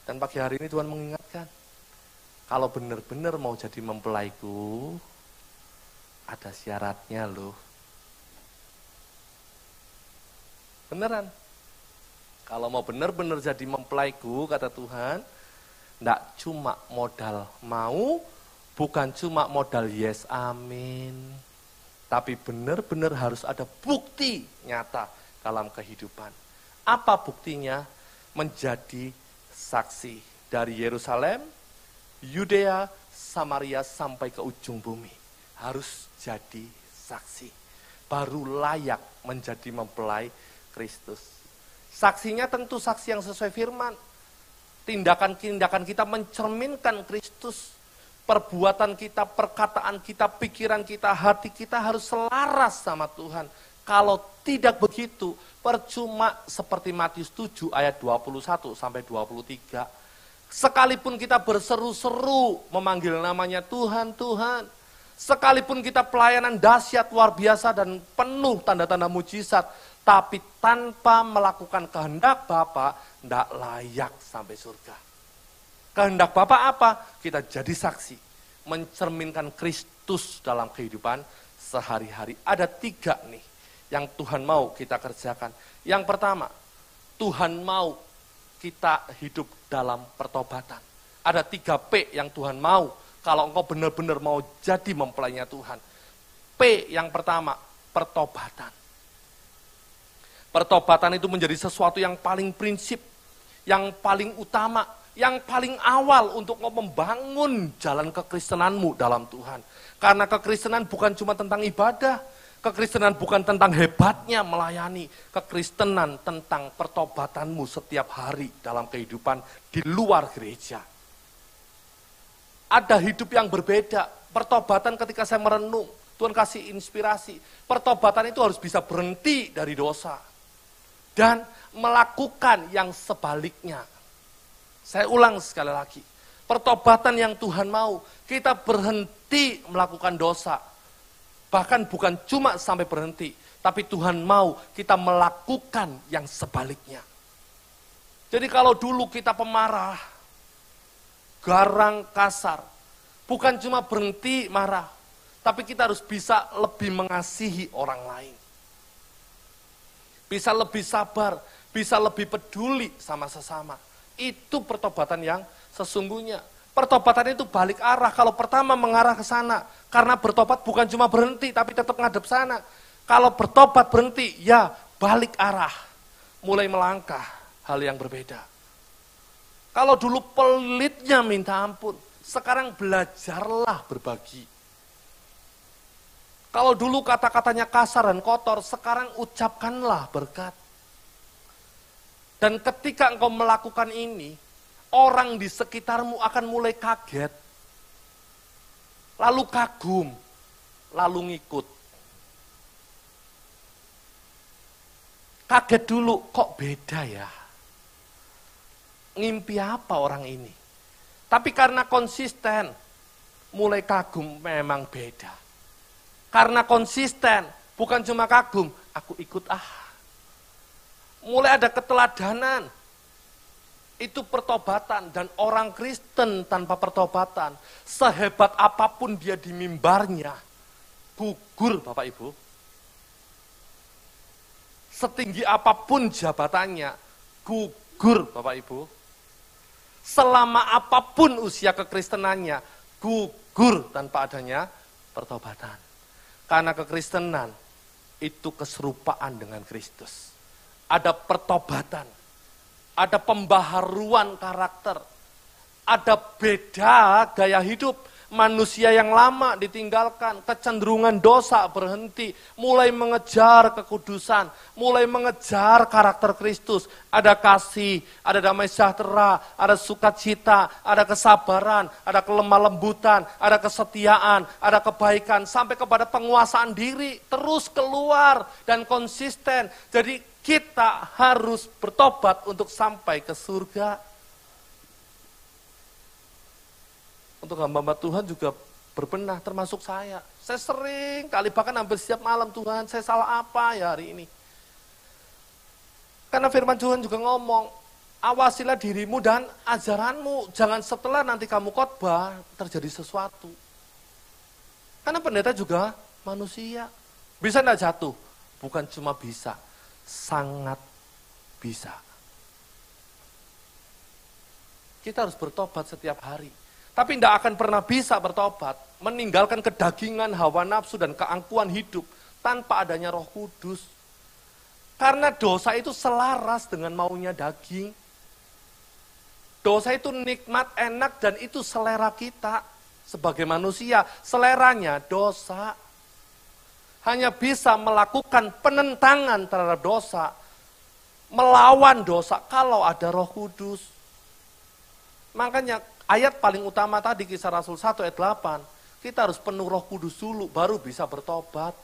Dan pagi hari ini Tuhan mengingatkan, kalau benar-benar mau jadi mempelaiku, ada syaratnya loh. Beneran. Kalau mau benar-benar jadi mempelaiku, kata Tuhan, enggak cuma modal mau, bukan cuma modal yes, amin. Tapi benar-benar harus ada bukti nyata dalam kehidupan. Apa buktinya? Menjadi saksi dari Yerusalem, Yudea, Samaria sampai ke ujung bumi. Harus jadi saksi. Baru layak menjadi mempelai Kristus. Saksinya tentu saksi yang sesuai firman. Tindakan-tindakan kita mencerminkan Kristus. Perbuatan kita, perkataan kita, pikiran kita, hati kita harus selaras sama Tuhan. Kalau tidak begitu, percuma seperti Matius 7 ayat 21 sampai 23. Sekalipun kita berseru-seru memanggil namanya Tuhan, Tuhan. Sekalipun kita pelayanan dahsyat luar biasa dan penuh tanda-tanda mujizat, tapi tanpa melakukan kehendak Bapa, tidak layak sampai surga. Kehendak Bapa apa? Kita jadi saksi, mencerminkan Kristus dalam kehidupan sehari-hari. Ada 3 nih yang Tuhan mau kita kerjakan. Yang pertama, Tuhan mau kita hidup dalam pertobatan. Ada 3 P yang Tuhan mau kalau engkau benar-benar mau jadi mempelainya Tuhan. P yang pertama, pertobatan. Pertobatan itu menjadi sesuatu yang paling prinsip, yang paling utama, yang paling awal untuk membangun jalan kekristenanmu dalam Tuhan. Karena kekristenan bukan cuma tentang ibadah, kekristenan bukan tentang hebatnya melayani, kekristenan tentang pertobatanmu setiap hari dalam kehidupan di luar gereja. Ada hidup yang berbeda, pertobatan ketika saya merenung, Tuhan kasih inspirasi, pertobatan itu harus bisa berhenti dari dosa. Dan melakukan yang sebaliknya. Saya ulang sekali lagi. Pertobatan yang Tuhan mau, kita berhenti melakukan dosa. Bahkan bukan cuma sampai berhenti, tapi Tuhan mau kita melakukan yang sebaliknya. Jadi kalau dulu kita pemarah, garang, kasar, bukan cuma berhenti marah, tapi kita harus bisa lebih mengasihi orang lain. Bisa lebih sabar, bisa lebih peduli sama sesama. Itu pertobatan yang sesungguhnya. Pertobatan itu balik arah. Kalau pertama mengarah ke sana, karena bertobat bukan cuma berhenti, tapi tetap ngadep sana. Kalau bertobat berhenti, ya balik arah. Mulai melangkah, hal yang berbeda. Kalau dulu pelitnya minta ampun, sekarang belajarlah berbagi. Kalau dulu kata-katanya kasar dan kotor, sekarang ucapkanlah berkat. Dan ketika engkau melakukan ini, orang di sekitarmu akan mulai kaget, lalu kagum, lalu ngikut. Kaget dulu, kok beda ya? Ngimpi apa orang ini? Tapi karena konsisten, mulai kagum memang beda. Karena konsisten, bukan cuma kagum, aku ikut Mulai ada keteladanan. Itu pertobatan, dan orang Kristen tanpa pertobatan, sehebat apapun dia di mimbarnya, gugur Bapak Ibu. Setinggi apapun jabatannya, gugur Bapak Ibu. Selama apapun usia kekristenannya, gugur tanpa adanya pertobatan. Karena kekristenan itu keserupaan dengan Kristus. Ada pertobatan, ada pembaharuan karakter, ada beda gaya hidup. Manusia yang lama ditinggalkan, kecenderungan dosa berhenti, mulai mengejar kekudusan, mulai mengejar karakter Kristus. Ada kasih, ada damai sejahtera, ada sukacita, ada kesabaran, ada kelemah lembutan, ada kesetiaan, ada kebaikan, sampai kepada penguasaan diri, terus keluar dan konsisten. Jadi kita harus bertobat untuk sampai ke surga. Untuk hamba-hamba Tuhan juga berbenah, termasuk saya. Saya sering kali, bahkan hampir setiap malam, Tuhan saya salah apa ya hari ini. Karena firman Tuhan juga ngomong, awasilah dirimu dan ajaranmu. Jangan setelah nanti kamu khotbah terjadi sesuatu. Karena pendeta juga manusia. Bisa enggak jatuh? Bukan cuma bisa, sangat bisa. Kita harus bertobat setiap hari. Tapi tidak akan pernah bisa bertobat, meninggalkan kedagingan, hawa nafsu, dan keangkuhan hidup tanpa adanya Roh Kudus. Karena dosa itu selaras dengan maunya daging. Dosa itu nikmat, enak, dan itu selera kita. Sebagai manusia, seleranya dosa. Hanya bisa melakukan penentangan terhadap dosa, melawan dosa kalau ada Roh Kudus. Makanya ayat paling utama tadi, Kisah Rasul 1 ayat 8, kita harus penuh Roh Kudus dulu, baru bisa bertobat.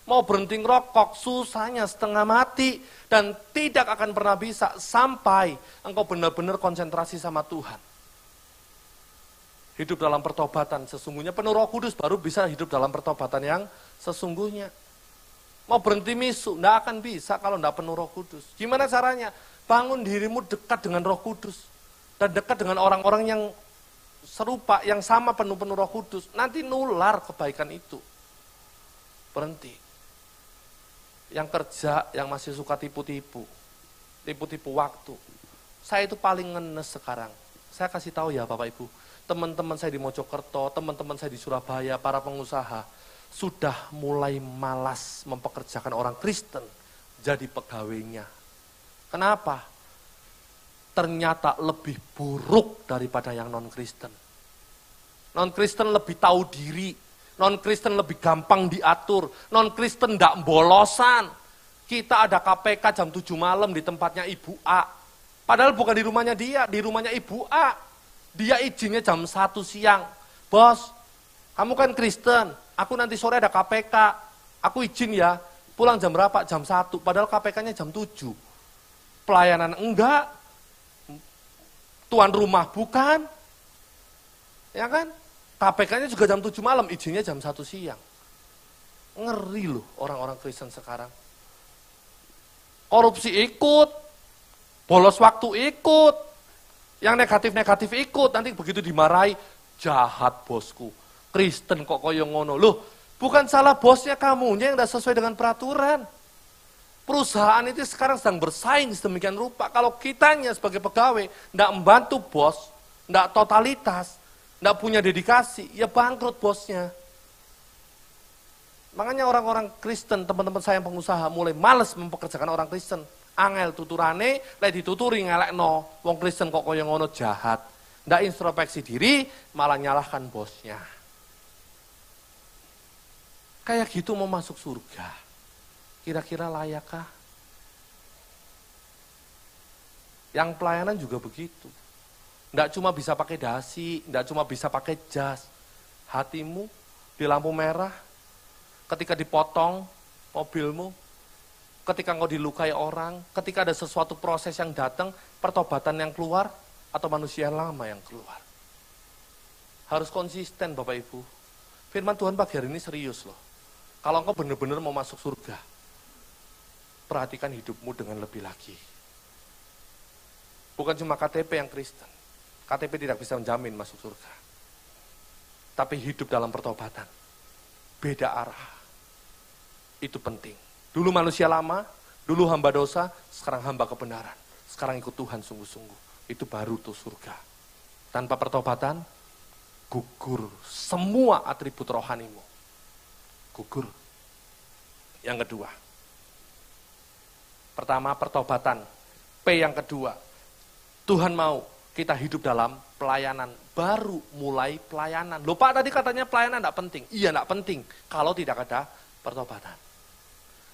Mau berhenti ngerokok, susahnya setengah mati, dan tidak akan pernah bisa sampai engkau benar-benar konsentrasi sama Tuhan. Hidup dalam pertobatan sesungguhnya, penuh Roh Kudus, baru bisa hidup dalam pertobatan yang sesungguhnya. Mau berhenti misu, tidak akan bisa kalau tidak penuh Roh Kudus. Gimana caranya? Bangun dirimu dekat dengan Roh Kudus. Dan dekat dengan orang-orang yang serupa, yang sama penuh-penuh Roh Kudus, nanti nular kebaikan itu. Berhenti. Yang kerja, yang masih suka tipu-tipu waktu. Saya itu paling ngenes sekarang. Saya kasih tahu ya Bapak Ibu, teman-teman saya di Mojokerto, teman-teman saya di Surabaya, para pengusaha, sudah mulai malas mempekerjakan orang Kristen jadi pegawainya. Kenapa? Ternyata lebih buruk daripada yang non-Kristen. Non-Kristen lebih tahu diri, non-Kristen lebih gampang diatur, non-Kristen tidak bolosan. Kita ada KPK jam 7 malam di tempatnya Ibu A. Padahal bukan di rumahnya dia, di rumahnya Ibu A. Dia izinnya jam 1 siang. Bos, kamu kan Kristen, aku nanti sore ada KPK, aku izin ya, pulang jam berapa? Jam 1, padahal KPK-nya jam 7. Pelayanan enggak. Tuan rumah bukan, ya kan? KPK-nya juga jam 7 malam, izinnya jam 1 siang. Ngeri loh orang-orang Kristen sekarang. Korupsi ikut, bolos waktu ikut, yang negatif-negatif ikut, nanti begitu dimarahi, jahat bosku. Kristen kok koyo ngono. Loh, bukan salah bosnya, kamunya yang tidak sesuai dengan peraturan. Perusahaan itu sekarang sedang bersaing sedemikian rupa. Kalau kitanya sebagai pegawai tidak membantu bos, tidak totalitas, tidak punya dedikasi, ya bangkrut bosnya. Makanya orang-orang Kristen, teman-teman saya yang pengusaha, mulai males mempekerjakan orang Kristen. Angel tuturane, lek dituturi ngelekno. Wong Kristen kok koyo ngono, jahat. Tidak introspeksi diri, malah nyalahkan bosnya. Kayak gitu mau masuk surga. Kira-kira layakkah? Yang pelayanan juga begitu. Nggak cuma bisa pakai dasi, nggak cuma bisa pakai jas. Hatimu di lampu merah, ketika dipotong mobilmu, ketika engkau dilukai orang, ketika ada sesuatu proses yang datang, pertobatan yang keluar, atau manusia lama yang keluar. Harus konsisten Bapak Ibu. Firman Tuhan pagi hari ini serius loh. Kalau engkau benar-benar mau masuk surga, perhatikan hidupmu dengan lebih lagi. Bukan cuma KTP yang Kristen. KTP tidak bisa menjamin masuk surga. Tapi hidup dalam pertobatan. Beda arah. Itu penting. Dulu manusia lama, dulu hamba dosa, sekarang hamba kebenaran. Sekarang ikut Tuhan sungguh-sungguh. Itu baru tuh surga. Tanpa pertobatan, gugur semua atribut rohanimu. Gugur. Yang kedua. Pertama, pertobatan. P yang kedua. Tuhan mau kita hidup dalam pelayanan. Baru mulai pelayanan. Loh Pak, tadi katanya pelayanan tidak penting. Iya, tidak penting. Kalau tidak ada pertobatan.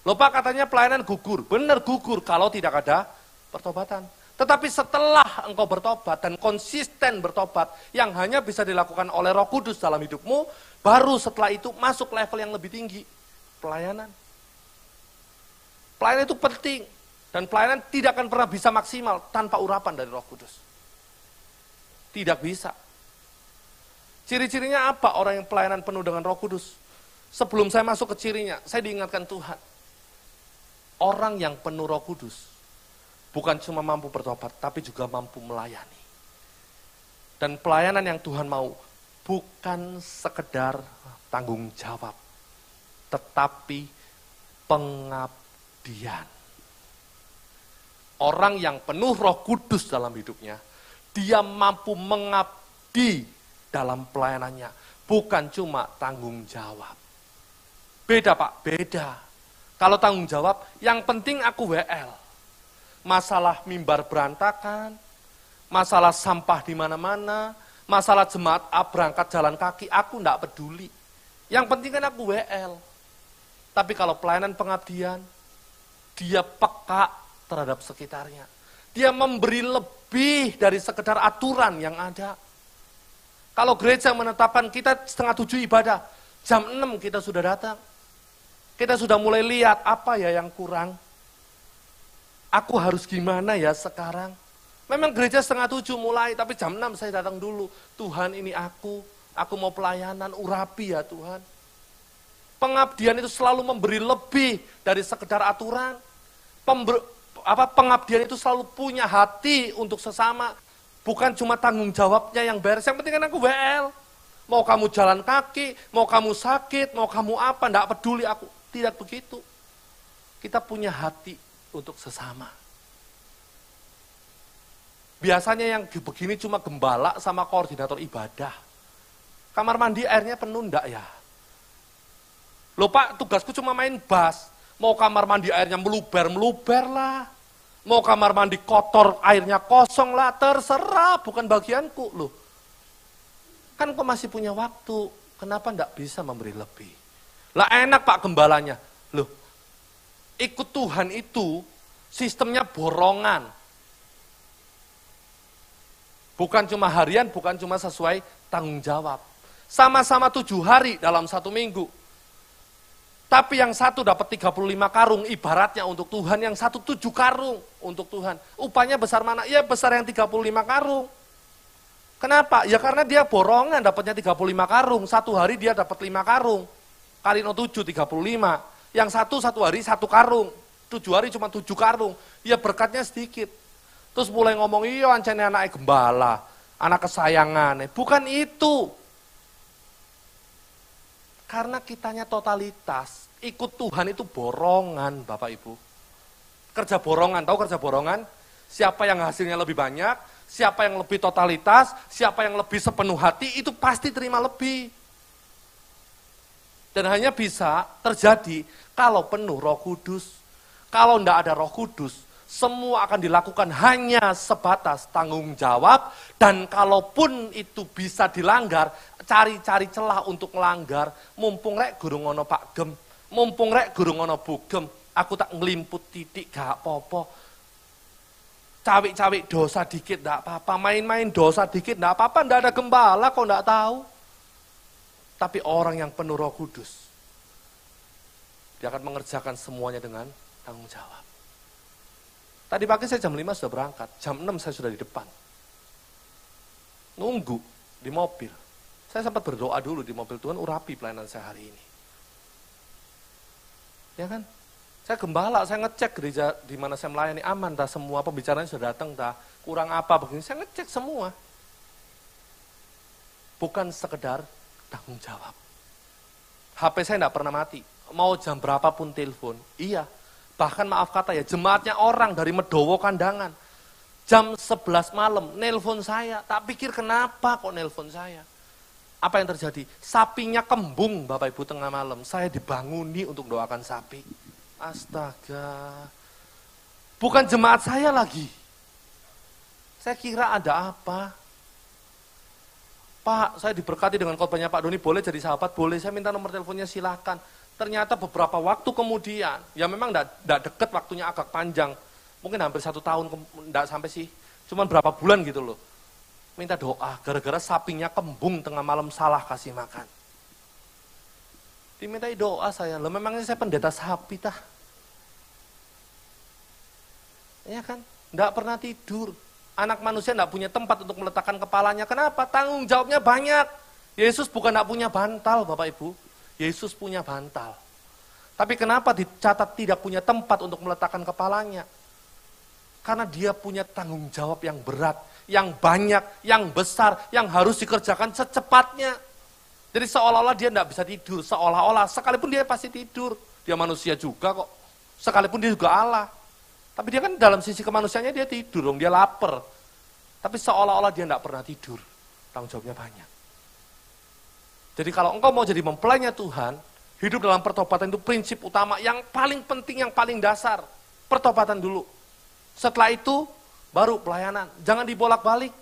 Loh Pak, katanya pelayanan gugur. Benar gugur kalau tidak ada pertobatan. Tetapi setelah engkau bertobat dan konsisten bertobat, yang hanya bisa dilakukan oleh Roh Kudus dalam hidupmu, baru setelah itu masuk level yang lebih tinggi. Pelayanan. Pelayanan itu penting. Dan pelayanan tidak akan pernah bisa maksimal tanpa urapan dari Roh Kudus. Tidak bisa. Ciri-cirinya apa orang yang pelayanan penuh dengan Roh Kudus? Sebelum saya masuk ke cirinya, saya diingatkan Tuhan. Orang yang penuh Roh Kudus bukan cuma mampu bertobat, tapi juga mampu melayani. Dan pelayanan yang Tuhan mau bukan sekedar tanggung jawab, tetapi pengabdian. Orang yang penuh Roh Kudus dalam hidupnya, dia mampu mengabdi dalam pelayanannya, bukan cuma tanggung jawab. Beda Pak, beda. Kalau tanggung jawab, yang penting aku WL. Masalah mimbar berantakan, masalah sampah di mana-mana, masalah jemaat A berangkat jalan kaki, aku enggak peduli. Yang penting kan aku WL. Tapi kalau pelayanan pengabdian, dia peka terhadap sekitarnya. Dia memberi lebih dari sekedar aturan yang ada. Kalau gereja menetapkan kita 6:30 ibadah, jam 6 kita sudah datang. Kita sudah mulai lihat apa ya yang kurang. Aku harus gimana ya sekarang. Memang gereja 6:30 mulai, tapi jam 6 saya datang dulu. Tuhan ini aku mau pelayanan, urapi ya Tuhan. Pengabdian itu selalu memberi lebih dari sekedar aturan. Pengabdian itu selalu punya hati untuk sesama. Bukan cuma tanggung jawabnya yang beres, yang penting kan aku WL. Mau kamu jalan kaki, mau kamu sakit, mau kamu apa, enggak peduli aku. Tidak begitu. Kita punya hati untuk sesama. Biasanya yang begini cuma gembala sama koordinator ibadah. Kamar mandi airnya penuh enggak ya? Loh Pak, tugasku cuma main bass. Mau kamar mandi airnya meluber lah. Mau kamar mandi kotor, airnya kosong lah, terserah, bukan bagianku. Loh, kan kok masih punya waktu, kenapa enggak bisa memberi lebih? Lah enak Pak gembalanya. Loh, ikut Tuhan itu sistemnya borongan. Bukan cuma harian, bukan cuma sesuai tanggung jawab. Sama-sama 7 hari dalam 1 minggu. Tapi yang satu dapat 35 karung ibaratnya untuk Tuhan, yang satu 7 karung untuk Tuhan. Upahnya besar mana? Ya besar yang 35 karung. Kenapa? Ya karena dia borongan dapatnya 35 karung. 1 hari dia dapat 5 karung. Kali 7, 35. Yang satu hari 1 karung. 7 hari cuma 7 karung. Ya berkatnya sedikit. Terus mulai ngomong, iya ancene anak gembala, anak kesayangan. Bukan itu. Karena kitanya totalitas, ikut Tuhan itu borongan Bapak Ibu. Kerja borongan, tahu kerja borongan? Siapa yang hasilnya lebih banyak, siapa yang lebih totalitas, siapa yang lebih sepenuh hati, itu pasti terima lebih. Dan hanya bisa terjadi kalau penuh Roh Kudus. Kalau enggak ada Roh Kudus, Semua akan dilakukan hanya sebatas tanggung jawab, dan kalaupun itu bisa dilanggar, cari-cari celah untuk melanggar. Mumpung rek gurung ono Pak Gem, mumpung rek gurung ono Bu Gem, aku tak ngelimput titik gak apa-apa. Cawik-cawik dosa dikit gak apa-apa, main-main dosa dikit gak apa-apa, gak ada gembala kok gak tahu. Tapi orang yang penuh Roh Kudus, dia akan mengerjakan semuanya dengan tanggung jawab. Tadi pagi saya jam 5 sudah berangkat, jam 6 saya sudah di depan. Nunggu di mobil. Saya sempat berdoa dulu di mobil, Tuhan urapi pelayanan saya hari ini. Ya kan? Saya gembala, saya ngecek gereja di mana saya melayani aman, dah semua pembicaranya sudah datang, dah kurang apa begini, saya ngecek semua. Bukan sekedar tanggung jawab. HP saya tidak pernah mati, mau jam berapapun telepon, iya. Bahkan maaf kata ya, jemaatnya orang dari Medowo Kandangan, jam 11 malam, nelpon saya, tak pikir kenapa kok nelpon saya. Apa yang terjadi? Sapinya kembung Bapak Ibu tengah malam, saya dibanguni untuk doakan sapi. Astaga, bukan jemaat saya lagi. Saya kira ada apa? Pak, saya diberkati dengan khotbahnya Pak Doni, boleh jadi sahabat? Boleh, saya minta nomor teleponnya, silakan. Ternyata beberapa waktu kemudian, ya memang tidak deket, waktunya agak panjang. Mungkin hampir 1 tahun, tidak sampai sih. Cuman berapa bulan gitu loh. Minta doa, gara-gara sapinya kembung tengah malam salah kasih makan. Dimintai doa saya, loh memangnya saya pendeta sapi tah. Ya kan, tidak pernah tidur. Anak manusia tidak punya tempat untuk meletakkan kepalanya. Kenapa? Tanggung jawabnya banyak. Yesus bukan tidak punya bantal Bapak Ibu. Yesus punya bantal. Tapi kenapa dicatat tidak punya tempat untuk meletakkan kepalanya? Karena dia punya tanggung jawab yang berat, yang banyak, yang besar, yang harus dikerjakan secepatnya. Jadi seolah-olah dia tidak bisa tidur, seolah-olah, sekalipun dia pasti tidur. Dia manusia juga kok, sekalipun dia juga Allah. Tapi dia kan dalam sisi kemanusiaannya dia tidur, dia lapar. Tapi seolah-olah dia tidak pernah tidur, tanggung jawabnya banyak. Jadi kalau engkau mau jadi mempelainya Tuhan, hidup dalam pertobatan itu prinsip utama yang paling penting, yang paling dasar. Pertobatan dulu. Setelah itu, baru pelayanan. Jangan dibolak-balik.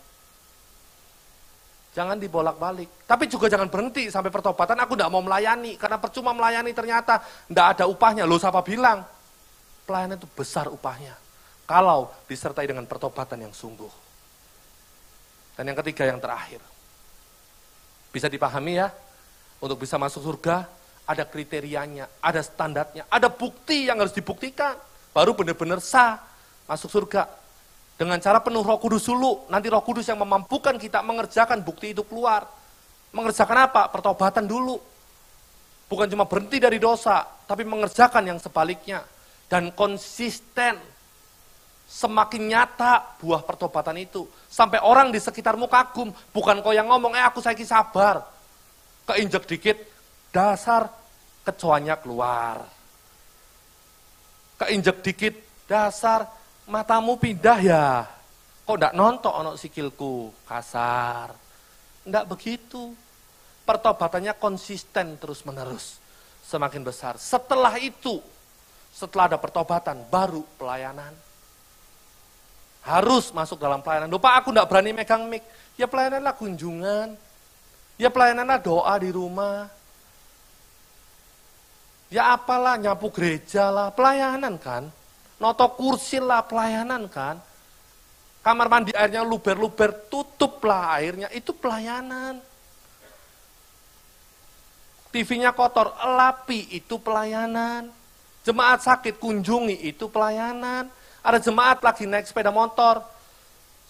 Jangan dibolak-balik. Tapi juga jangan berhenti sampai pertobatan, aku tidak mau melayani. Karena percuma melayani ternyata tidak ada upahnya. Loh siapa bilang? Pelayanan itu besar upahnya. Kalau disertai dengan pertobatan yang sungguh. Dan yang ketiga, yang terakhir. Bisa dipahami ya? Untuk bisa masuk surga, ada kriterianya, ada standarnya, ada bukti yang harus dibuktikan. Baru benar-benar sah masuk surga. Dengan cara penuh Roh Kudus dulu, nanti Roh Kudus yang memampukan kita mengerjakan bukti itu keluar. Mengerjakan apa? Pertobatan dulu. Bukan cuma berhenti dari dosa, tapi mengerjakan yang sebaliknya. Dan konsisten. Semakin nyata buah pertobatan itu. Sampai orang di sekitarmu kagum. Bukan kau yang ngomong, aku saiki sabar. Keinjek dikit, dasar kecoanya keluar. Keinjek dikit, dasar matamu pindah ya. Kok enggak nontok ono sikilku, kasar. Enggak begitu. Pertobatannya konsisten terus menerus. Semakin besar. Setelah itu, setelah ada pertobatan, baru pelayanan. Harus masuk dalam pelayanan. Loh Pak, aku enggak berani megang mic. Ya pelayananlah kunjungan. Ya pelayananlah doa di rumah. Ya apalah, nyapu gereja lah, pelayanan kan. Noto kursi lah, pelayanan kan. Kamar mandi airnya luber-luber, tutuplah airnya, itu pelayanan. TV-nya kotor, lapi, itu pelayanan. Jemaat sakit, kunjungi, itu pelayanan. Ada jemaat lagi naik sepeda motor,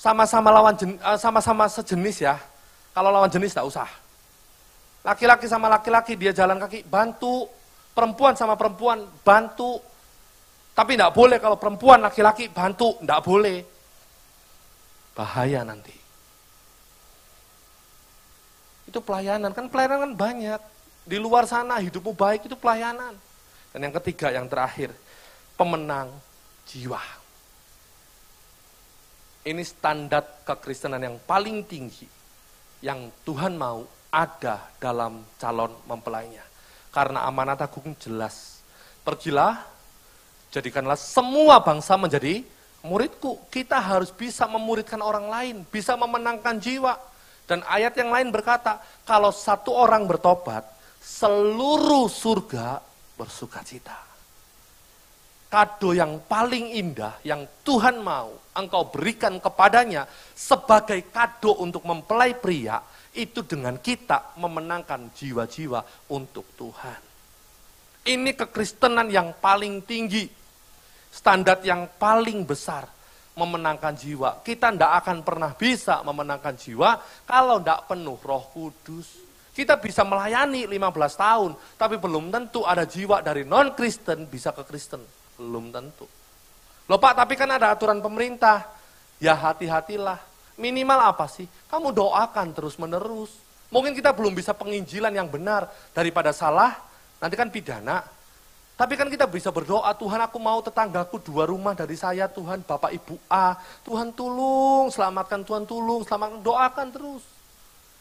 sama-sama sejenis ya. Kalau lawan jenis tidak usah. Laki-laki sama laki-laki, dia jalan kaki, bantu. Perempuan sama perempuan, bantu. Tapi tidak boleh kalau perempuan laki-laki bantu, tidak boleh. Bahaya nanti. Itu pelayanan, kan pelayanan kan banyak. Di luar sana hidupmu baik, itu pelayanan. Dan yang ketiga, yang terakhir, pemenang jiwa. Ini standar kekristenan yang paling tinggi. Yang Tuhan mau ada dalam calon mempelainya. Karena amanat agung jelas. Pergilah, jadikanlah semua bangsa menjadi muridku, kita harus bisa memuridkan orang lain, bisa memenangkan jiwa. Dan ayat yang lain berkata, kalau satu orang bertobat, seluruh surga bersukacita. Kado yang paling indah yang Tuhan mau engkau berikan kepadanya sebagai kado untuk mempelai pria, itu dengan kita memenangkan jiwa-jiwa untuk Tuhan. Ini kekristenan yang paling tinggi, standar yang paling besar, memenangkan jiwa. Kita tidak akan pernah bisa memenangkan jiwa kalau tidak penuh Roh Kudus. Kita bisa melayani 15 tahun, tapi belum tentu ada jiwa dari non-Kristen bisa ke Kristen. Belum tentu. Loh Pak, tapi kan ada aturan pemerintah. Ya hati-hatilah. Minimal apa sih? Kamu doakan terus-menerus. Mungkin kita belum bisa penginjilan yang benar. Daripada salah, nanti kan pidana. Tapi kan kita bisa berdoa, Tuhan aku mau tetanggaku 2 rumah dari saya, Tuhan Bapak Ibu A, Tuhan tolong, selamatkan, Tuhan tolong, selamatkan, doakan terus.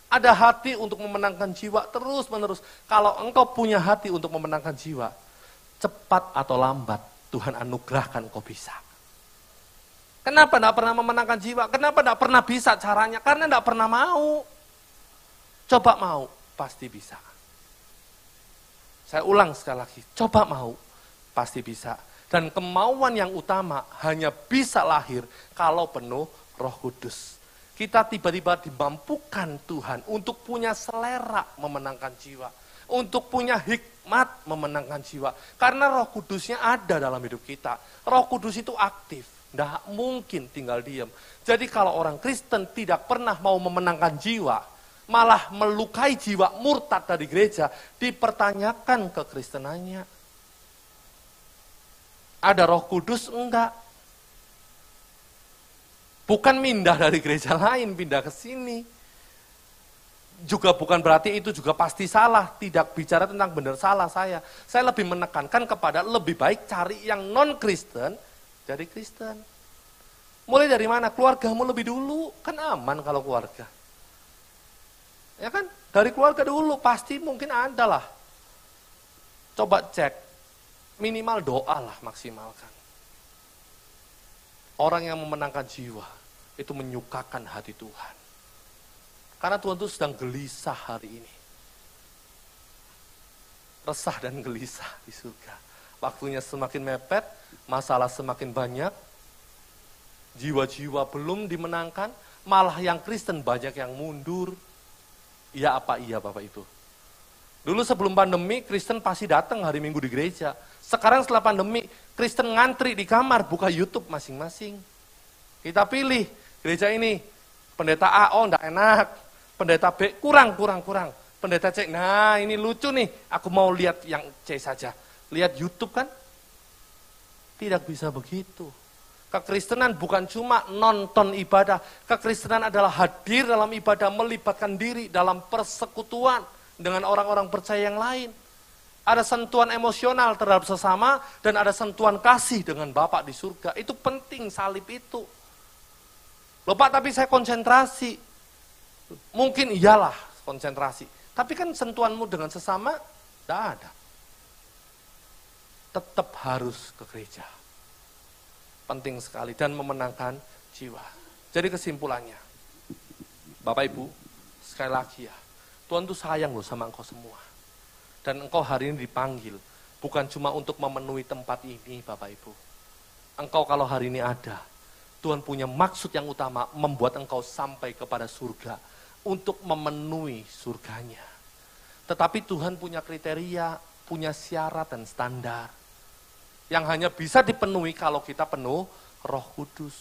Ada hati untuk memenangkan jiwa terus menerus. Kalau engkau punya hati untuk memenangkan jiwa, cepat atau lambat Tuhan anugerahkan kau bisa. Kenapa tidak pernah memenangkan jiwa? Kenapa tidak pernah bisa caranya? Karena tidak pernah mau. Coba mau, pasti bisa. Saya ulang sekali lagi, coba mau, pasti bisa. Dan kemauan yang utama hanya bisa lahir kalau penuh Roh Kudus. Kita tiba-tiba dimampukan Tuhan untuk punya selera memenangkan jiwa. Untuk punya hikmat memenangkan jiwa. Karena Roh Kudusnya ada dalam hidup kita. Roh Kudus itu aktif, tidak mungkin tinggal diam. Jadi kalau orang Kristen tidak pernah mau memenangkan jiwa, malah melukai jiwa murtad dari gereja, dipertanyakan kekristenannya. Ada Roh Kudus? Enggak. Bukan pindah dari gereja lain, pindah ke sini. Juga bukan berarti itu juga pasti salah, tidak bicara tentang benar salah saya. Saya lebih menekankan kepada lebih baik cari yang non-Kristen dari Kristen. Mulai dari mana? Keluargamu lebih dulu, kan aman kalau keluarga. Ya kan, dari keluarga dulu pasti mungkin ada lah. Coba cek, minimal doa lah maksimalkan. Orang yang memenangkan jiwa, itu menyukakan hati Tuhan. Karena Tuhan itu sedang gelisah hari ini. Resah dan gelisah di surga. Waktunya semakin mepet, masalah semakin banyak, jiwa-jiwa belum dimenangkan, malah yang Kristen banyak yang mundur. Iya apa iya Bapak Ibu? Dulu sebelum pandemi, Kristen pasti datang hari Minggu di gereja. Sekarang setelah pandemi, Kristen ngantri di kamar, buka YouTube masing-masing. Kita pilih, gereja ini, pendeta A, oh enggak enak. Pendeta B, kurang. Pendeta C, nah ini lucu nih, aku mau lihat yang C saja. Lihat YouTube kan? Tidak bisa begitu. Kekristenan bukan cuma nonton ibadah. Kekristenan adalah hadir dalam ibadah, melibatkan diri dalam persekutuan dengan orang-orang percaya yang lain. Ada sentuhan emosional terhadap sesama dan ada sentuhan kasih dengan Bapa di surga. Itu penting salib itu. Loh Pak, tapi saya konsentrasi. Mungkin iyalah konsentrasi. Tapi kan sentuhanmu dengan sesama tidak ada. Tetap harus ke gereja. Penting sekali dan memenangkan jiwa. Jadi kesimpulannya, Bapak Ibu, sekali lagi ya, Tuhan tuh sayang loh sama engkau semua. Dan engkau hari ini dipanggil, bukan cuma untuk memenuhi tempat ini Bapak Ibu. Engkau kalau hari ini ada, Tuhan punya maksud yang utama, membuat engkau sampai kepada surga, untuk memenuhi surganya. Tetapi Tuhan punya kriteria, punya syarat dan standar. Yang hanya bisa dipenuhi kalau kita penuh Roh Kudus.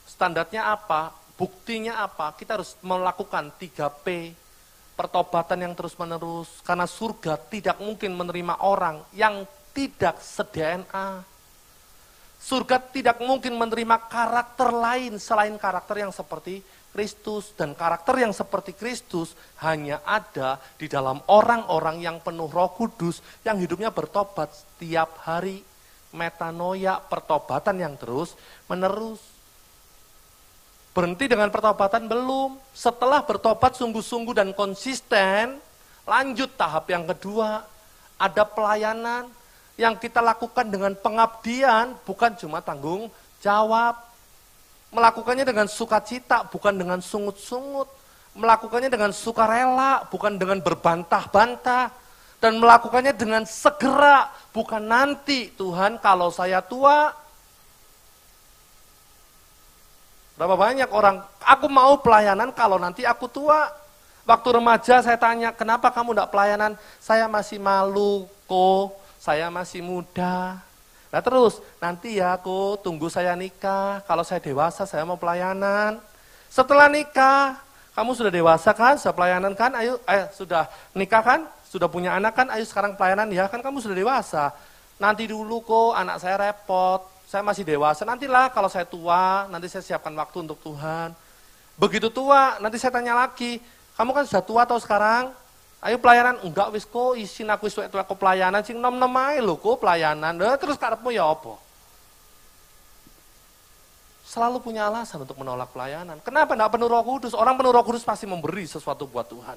Standarnya apa? Buktinya apa? Kita harus melakukan 3P, pertobatan yang terus-menerus. Karena surga tidak mungkin menerima orang yang tidak se-DNA. Surga tidak mungkin menerima karakter lain selain karakter yang seperti Kristus. Dan karakter yang seperti Kristus hanya ada di dalam orang-orang yang penuh Roh Kudus, yang hidupnya bertobat setiap hari. Metanoia, pertobatan yang terus menerus. Berhenti dengan pertobatan belum. Setelah bertobat sungguh-sungguh dan konsisten, lanjut tahap yang kedua. Ada pelayanan yang kita lakukan dengan pengabdian, bukan cuma tanggung Jawab. Melakukannya dengan sukacita, bukan dengan sungut-sungut. Melakukannya dengan sukarela, bukan dengan berbantah-bantah. Dan melakukannya dengan segera, bukan nanti. Tuhan, kalau saya tua. Berapa banyak orang, aku mau pelayanan kalau nanti aku tua. Waktu remaja saya tanya, kenapa kamu enggak pelayanan? Saya masih malu kok, saya masih muda. Nah terus, nanti ya aku tunggu saya nikah, kalau saya dewasa saya mau pelayanan. Setelah nikah, kamu sudah dewasa kan, sudah pelayanan kan, ayo sudah nikah kan, sudah punya anak kan, ayo sekarang pelayanan ya kan kamu sudah dewasa. Nanti dulu kok anak saya repot, saya masih dewasa, nantilah kalau saya tua, nanti saya siapkan waktu untuk Tuhan. Begitu tua, nanti saya tanya lagi, kamu kan sudah tua atau sekarang? Ayo pelayanan, enggak wis kok isin aku wis tuwa kok pelayanan sing nom-nom ae lho kok pelayanan. Terus karepmu ya apa? Selalu punya alasan untuk menolak pelayanan. Kenapa enggak penuh Roh Kudus? Orang penuh Roh Kudus pasti memberi sesuatu buat Tuhan.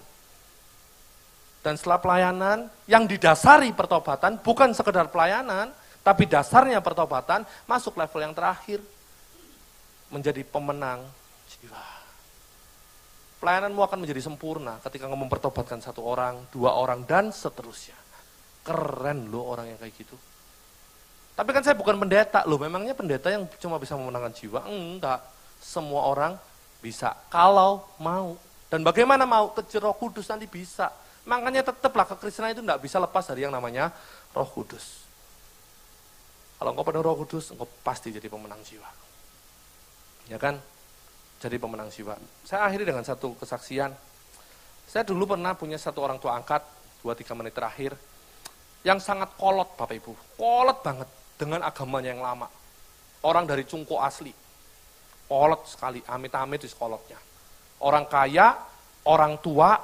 Dan setelah pelayanan yang didasari pertobatan bukan sekedar pelayanan, tapi dasarnya pertobatan masuk level yang terakhir. Menjadi pemenang jiwa. Pelayananmu akan menjadi sempurna ketika kamu mempertobatkan 1 orang, 2 orang, dan seterusnya. Keren loh orang yang kayak gitu. Tapi kan saya bukan pendeta loh, memangnya pendeta yang cuma bisa memenangkan jiwa? Enggak, semua orang bisa, kalau mau. Dan bagaimana mau? Kejar Roh Kudus nanti bisa. Makanya tetaplah kekristenan itu enggak bisa lepas dari yang namanya Roh Kudus. Kalau engkau penuh Roh Kudus, engkau pasti jadi pemenang jiwa. Ya kan? Jadi pemenang jiwa. Saya akhiri dengan satu kesaksian. Saya dulu pernah punya 1 orang tua angkat, 2-3 menit terakhir, yang sangat kolot Bapak Ibu. Kolot banget dengan agamanya yang lama. Orang dari Cungko asli. Kolot sekali, amit-amit di kolotnya. Orang kaya, orang tua,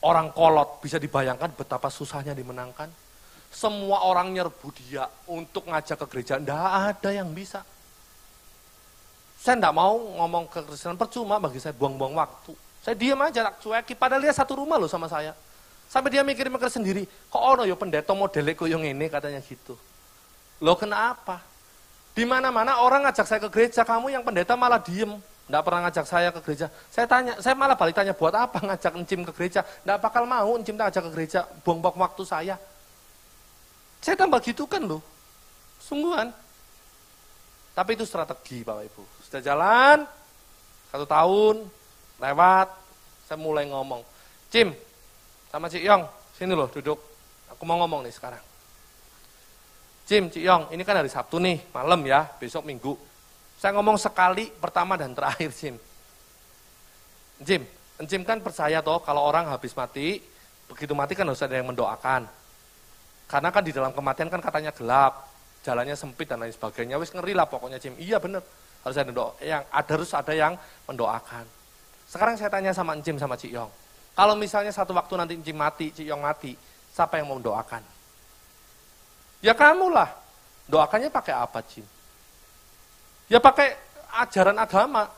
orang kolot. Bisa dibayangkan betapa susahnya dimenangkan. Semua orang nyerbu dia untuk ngajak ke gereja. Nggak ada yang bisa. Saya enggak mau ngomong kekristenan, percuma bagi saya, buang-buang waktu. Saya diam aja, tak cueki, padahal dia satu rumah loh sama saya. Sampai dia mikir-mikir sendiri, kok ono ya pendeta modelnya koyong ini, katanya gitu. Loh kenapa? Di mana-mana orang ngajak saya ke gereja, kamu yang pendeta malah diem. Enggak pernah ngajak saya ke gereja. Saya tanya, saya malah balik tanya, buat apa ngajak Encim ke gereja? Enggak bakal mau Encim ngajak ke gereja, buang-buang waktu saya. Saya tambah gitu kan loh, sungguhan. Tapi itu strategi Bapak Ibu. Sudah jalan, 1 tahun, lewat, saya mulai ngomong. Cim, sama Cik Yong, sini loh duduk. Aku mau ngomong nih sekarang. Cim, Cik Yong, ini kan hari Sabtu nih, malam ya, besok Minggu. Saya ngomong sekali, pertama dan terakhir Cim. Cim kan percaya toh kalau orang habis mati, begitu mati kan harus ada yang mendoakan. Karena kan di dalam kematian kan katanya gelap. Jalannya sempit dan lain sebagainya, wis ngeri lah pokoknya Cim. Iya bener, harus ada yang mendoakan. Sekarang saya tanya sama Encim sama Cik Yong, kalau misalnya satu waktu nanti Encim mati, Cik Yong mati, siapa yang mau mendoakan? Ya kamu lah, doakannya pakai apa Cim? Ya pakai ajaran agama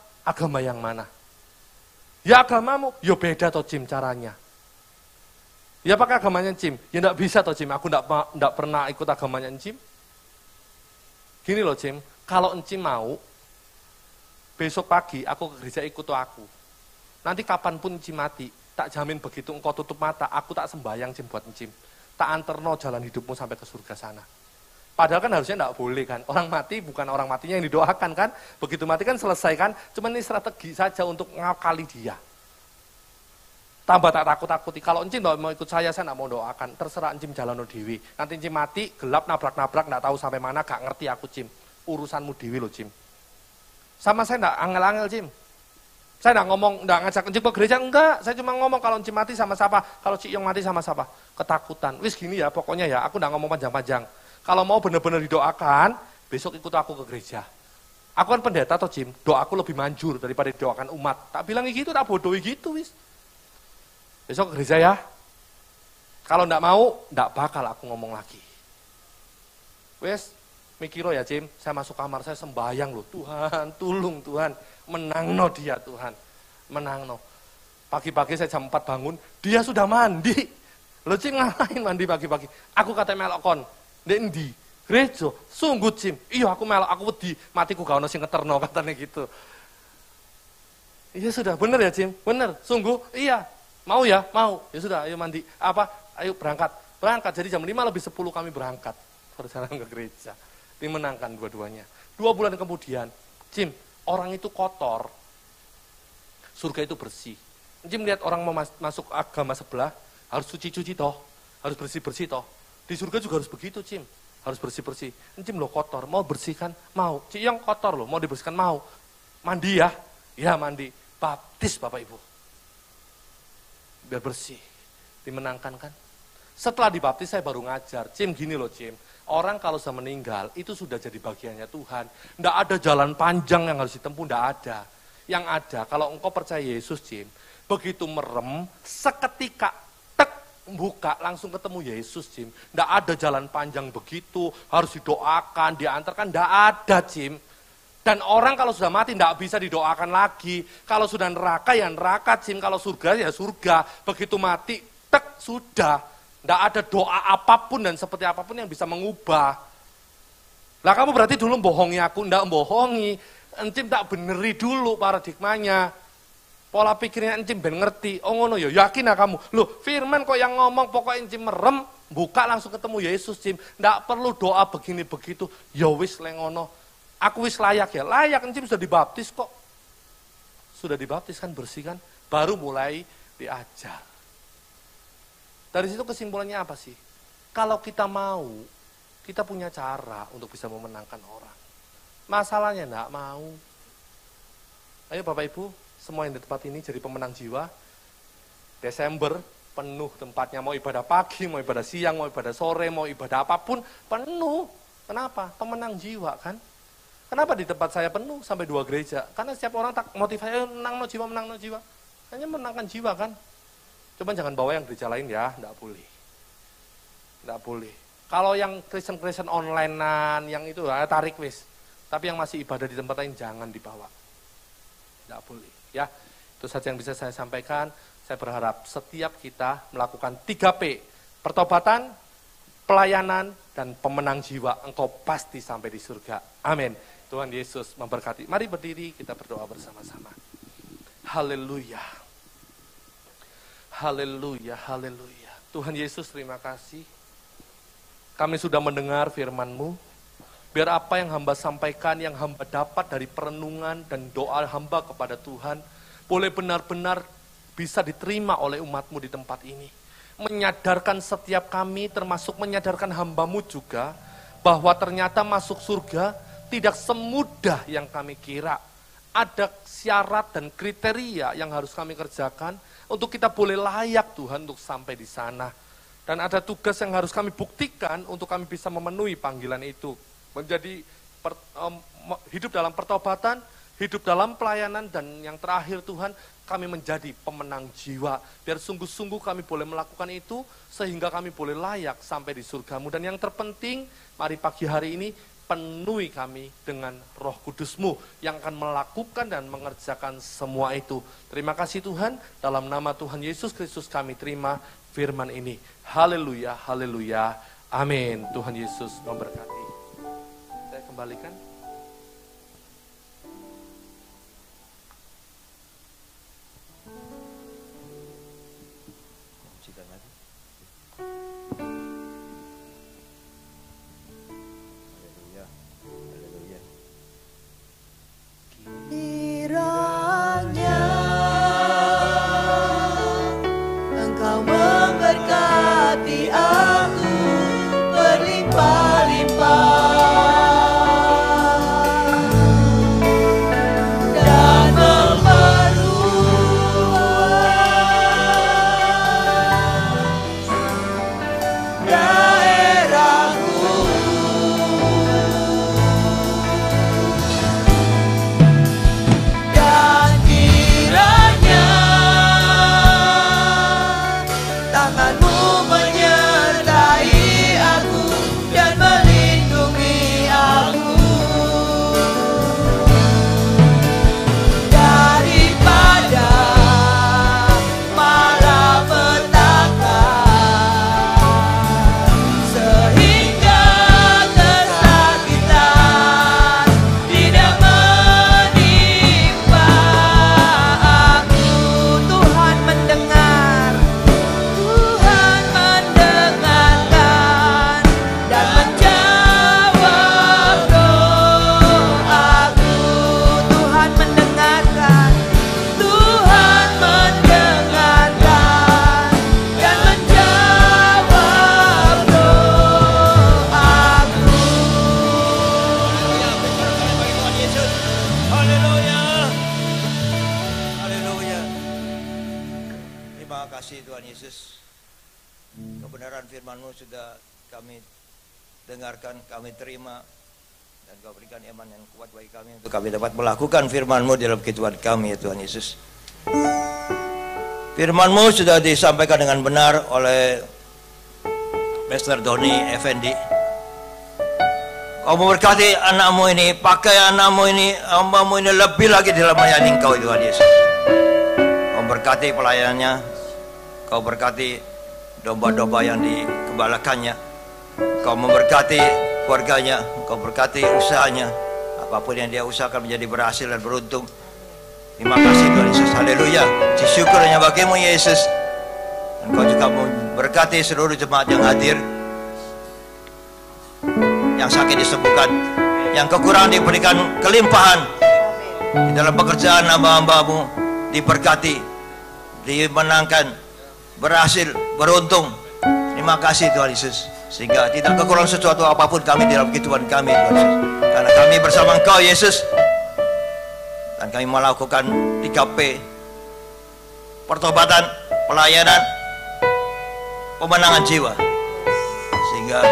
yang mana? Ya agamamu, ya beda toh Cim caranya. Ya pakai agamanya Cim, ya enggak bisa toh Cim, aku enggak pernah ikut agamanya Encim. Gini loh Cim, kalau Encim mau, besok pagi aku ke gereja ikut aku. Nanti kapanpun Encim mati, tak jamin begitu engkau tutup mata, aku tak sembayang Cim buat Encim. Tak anterno jalan hidupmu sampai ke surga sana. Padahal kan harusnya enggak boleh kan, orang mati bukan orang matinya yang didoakan kan, begitu mati kan selesai kan, cuma ini strategi saja untuk ngakali dia. Tambah tak takut-takuti, kalau Encim mau ikut saya enggak mau doakan, terserah Encim jalan dewi. Nanti Encim mati, gelap, nabrak-nabrak, enggak tahu sampai mana, gak ngerti aku Cim. Urusanmu dewi loh Cim. Sama saya enggak angel-angel Cim. Saya enggak ngomong, enggak ngajak Encim ke gereja, enggak. Saya cuma ngomong kalau Encim mati sama siapa, kalau Cik Yong mati sama siapa. Ketakutan, wis gini ya pokoknya ya, aku enggak ngomong panjang-panjang. Kalau mau benar-benar didoakan, besok ikut aku ke gereja. Aku kan pendeta toh Cim, doaku lebih manjur daripada didoakan umat. Tak bilang gitu, tak bodohi gitu wis. Besok ke gereja ya. Kalau enggak mau, enggak bakal aku ngomong lagi. Wes, mikiro ya Cim, saya masuk kamar, saya sembayang loh. Tuhan, tolong Tuhan, menangno dia Tuhan. Menangno. Pagi-pagi saya jam 4 bangun, dia sudah mandi. Loh Cim ngapain mandi pagi-pagi? Aku kata melok kon, ndek endi? gereja. Sungguh Jim, iya aku melok, aku wedi, matiku gak ono sing ngeterno katanya gitu. Iya sudah, bener ya Jim, bener, sungguh, iya. Mau ya, mau. Ya sudah, ayo mandi. Apa? Ayo berangkat. Berangkat, jadi jam 5:50 kami berangkat. Perjalanan ke gereja. Dimenangkan dua-duanya. 2 bulan kemudian, Jim, orang itu kotor, surga itu bersih. Jim lihat orang mau masuk agama sebelah, harus cuci-cuci toh, harus bersih-bersih toh. Di surga juga harus begitu Jim, harus bersih-bersih. Jim lo kotor, mau bersihkan? Mau. Yang kotor lo, mau dibersihkan? Mau. Mandi ya? Ya mandi. Baptis Bapak Ibu. Biar bersih. Dimenangkan kan? Setelah dibaptis saya baru ngajar. Jim gini loh Jim, orang kalau sudah meninggal itu sudah jadi bagiannya Tuhan. Nggak ada jalan panjang yang harus ditempuh, nggak ada. Yang ada, kalau engkau percaya Yesus Jim, begitu merem, seketika tek buka langsung ketemu Yesus Jim. Nggak ada jalan panjang begitu, harus didoakan, diantarkan, nggak ada Jim. Dan orang kalau sudah mati nggak bisa didoakan lagi. Kalau sudah neraka ya neraka Jim, kalau surga ya surga. Begitu mati, tek sudah. Nggak ada doa apapun dan seperti apapun yang bisa mengubah. Lah kamu berarti dulu bohongi aku, nggak bohongi. Encim tak beneri dulu paradigmanya. Pola pikirnya encim ben ngerti. Oh ngono ya, yakin ya kamu. Loh firman kok yang ngomong pokoknya encim merem, buka langsung ketemu Yesus Jim. Nggak perlu doa begini begitu. Ya wis lengono. Aku wis layak ya. Layak encim sudah dibaptis kok. Sudah dibaptis kan bersih kan. Baru mulai diajar. Dari situ kesimpulannya apa sih? Kalau kita mau, kita punya cara untuk bisa memenangkan orang. Masalahnya enggak mau. Ayo Bapak Ibu, semua yang di tempat ini jadi pemenang jiwa. Desember penuh tempatnya, mau ibadah pagi, mau ibadah siang, mau ibadah sore, mau ibadah apapun, penuh. Kenapa? Pemenang jiwa kan? Kenapa di tempat saya penuh sampai 2 gereja? Karena setiap orang tak motivasi, menang no jiwa. Hanya menangkan jiwa kan? Coba jangan bawa yang gereja lain ya, enggak boleh. Enggak boleh. Kalau yang Kristen online-an, yang itu tarik wis. Tapi yang masih ibadah di tempat lain jangan dibawa. Enggak boleh. Ya, itu saja yang bisa saya sampaikan. Saya berharap setiap kita melakukan 3P. Pertobatan, pelayanan, dan pemenang jiwa. Engkau pasti sampai di surga. Amin. Tuhan Yesus memberkati. Mari berdiri, kita berdoa bersama-sama. Haleluya. Haleluya, haleluya. Tuhan Yesus terima kasih. Kami sudah mendengar firman-Mu. Biar apa yang hamba sampaikan, yang hamba dapat dari perenungan dan doa hamba kepada Tuhan, boleh benar-benar bisa diterima oleh umat-Mu di tempat ini. Menyadarkan setiap kami, termasuk menyadarkan hamba-Mu juga, bahwa ternyata masuk surga tidak semudah yang kami kira. Ada syarat dan kriteria yang harus kami kerjakan, untuk kita boleh layak Tuhan untuk sampai di sana. Dan ada tugas yang harus kami buktikan untuk kami bisa memenuhi panggilan itu. Menjadi hidup dalam pertobatan, hidup dalam pelayanan, dan yang terakhir Tuhan, kami menjadi pemenang jiwa. Biar sungguh-sungguh kami boleh melakukan itu, sehingga kami boleh layak sampai di surga-Mu. Dan yang terpenting, mari pagi hari ini, penuhi kami dengan Roh Kudus-Mu yang akan melakukan dan mengerjakan semua itu. Terima kasih Tuhan, dalam nama Tuhan Yesus Kristus kami terima firman ini. Haleluya, haleluya, amin. Tuhan Yesus memberkati. Saya kembalikan. Memberkati aku berlimpah-limpah. Terima kasih Tuhan Yesus. Kebenaran firman-Mu sudah kami dengarkan, kami terima, dan Kau berikan iman yang kuat bagi kami untuk kami dapat melakukan firman-Mu dalam kehidupan kami ya Tuhan Yesus. Firman-Mu sudah disampaikan dengan benar oleh Pastor Doni Effendi. Kau memberkati anak-Mu ini, pakai anak-Mu ini, hamba-Mu ini lebih lagi dalam melayani Engkau Tuhan Yesus. Kau berkati pelayanannya, Kau berkati domba-domba yang digembalakannya, Kau memberkati keluarganya, Kau berkati usahanya, apapun yang dia usahakan menjadi berhasil dan beruntung. Terima kasih Tuhan Yesus, haleluya. Syukur hanya bagimu Yesus. Dan Kau juga memberkati seluruh jemaat yang hadir, yang sakit disembuhkan, yang kekurangan diberikan kelimpahan. Di dalam pekerjaan hamba-hamba-Mu diberkati, dimenangkan, berhasil, beruntung. Terima kasih Tuhan Yesus, sehingga tidak kekurangan sesuatu apapun kami dalam kehidupan kami Tuhan Yesus. Karena kami bersama Engkau Yesus, dan kami melakukan 3P: pertobatan, pelayanan, pemenangan jiwa. Sehingga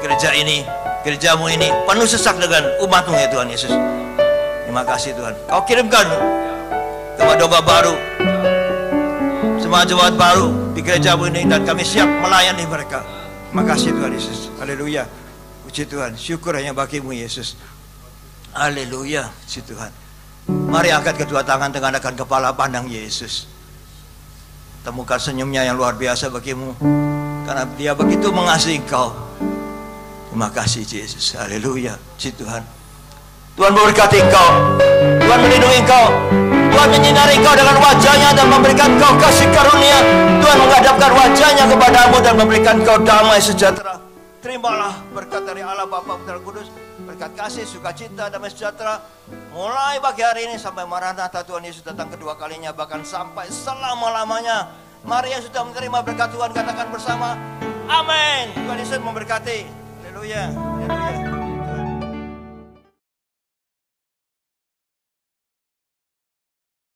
gereja ini, gereja-Mu ini penuh sesak dengan umat-Mu ya Tuhan Yesus. Terima kasih Tuhan. Kau kirimkan domba-domba baru, jemaat-jemaat baru di gereja-Mu ini, dan kami siap melayani mereka. Terima kasih Tuhan Yesus. Haleluya. Puji Tuhan. Syukur hanya bagi-Mu Yesus. Haleluya. Puji Tuhan. Mari angkat kedua tangan, tengadahkan kepala, pandang Yesus. Temukan senyumnya yang luar biasa bagi-Mu, karena Dia begitu mengasihi Engkau. Terima kasih Yesus. Haleluya. Puji Tuhan. Tuhan memberkati Engkau, Tuhan melindungi Engkau, Tuhan menyinari Engkau dengan wajah-Nya dan memberikan Engkau kasih karunia. Tuhan menghadapkan wajah-Nya kepadamu dan memberikan Engkau damai sejahtera. Terimalah berkat dari Allah Bapa, Putra, Kudus, berkat kasih, sukacita, damai sejahtera, mulai pagi hari ini sampai Maranatha Tuhan Yesus datang kedua kalinya, bahkan sampai selama-lamanya. Mari yang sudah menerima berkat Tuhan katakan bersama, amin. Tuhan Yesus memberkati. Haleluya. Haleluya.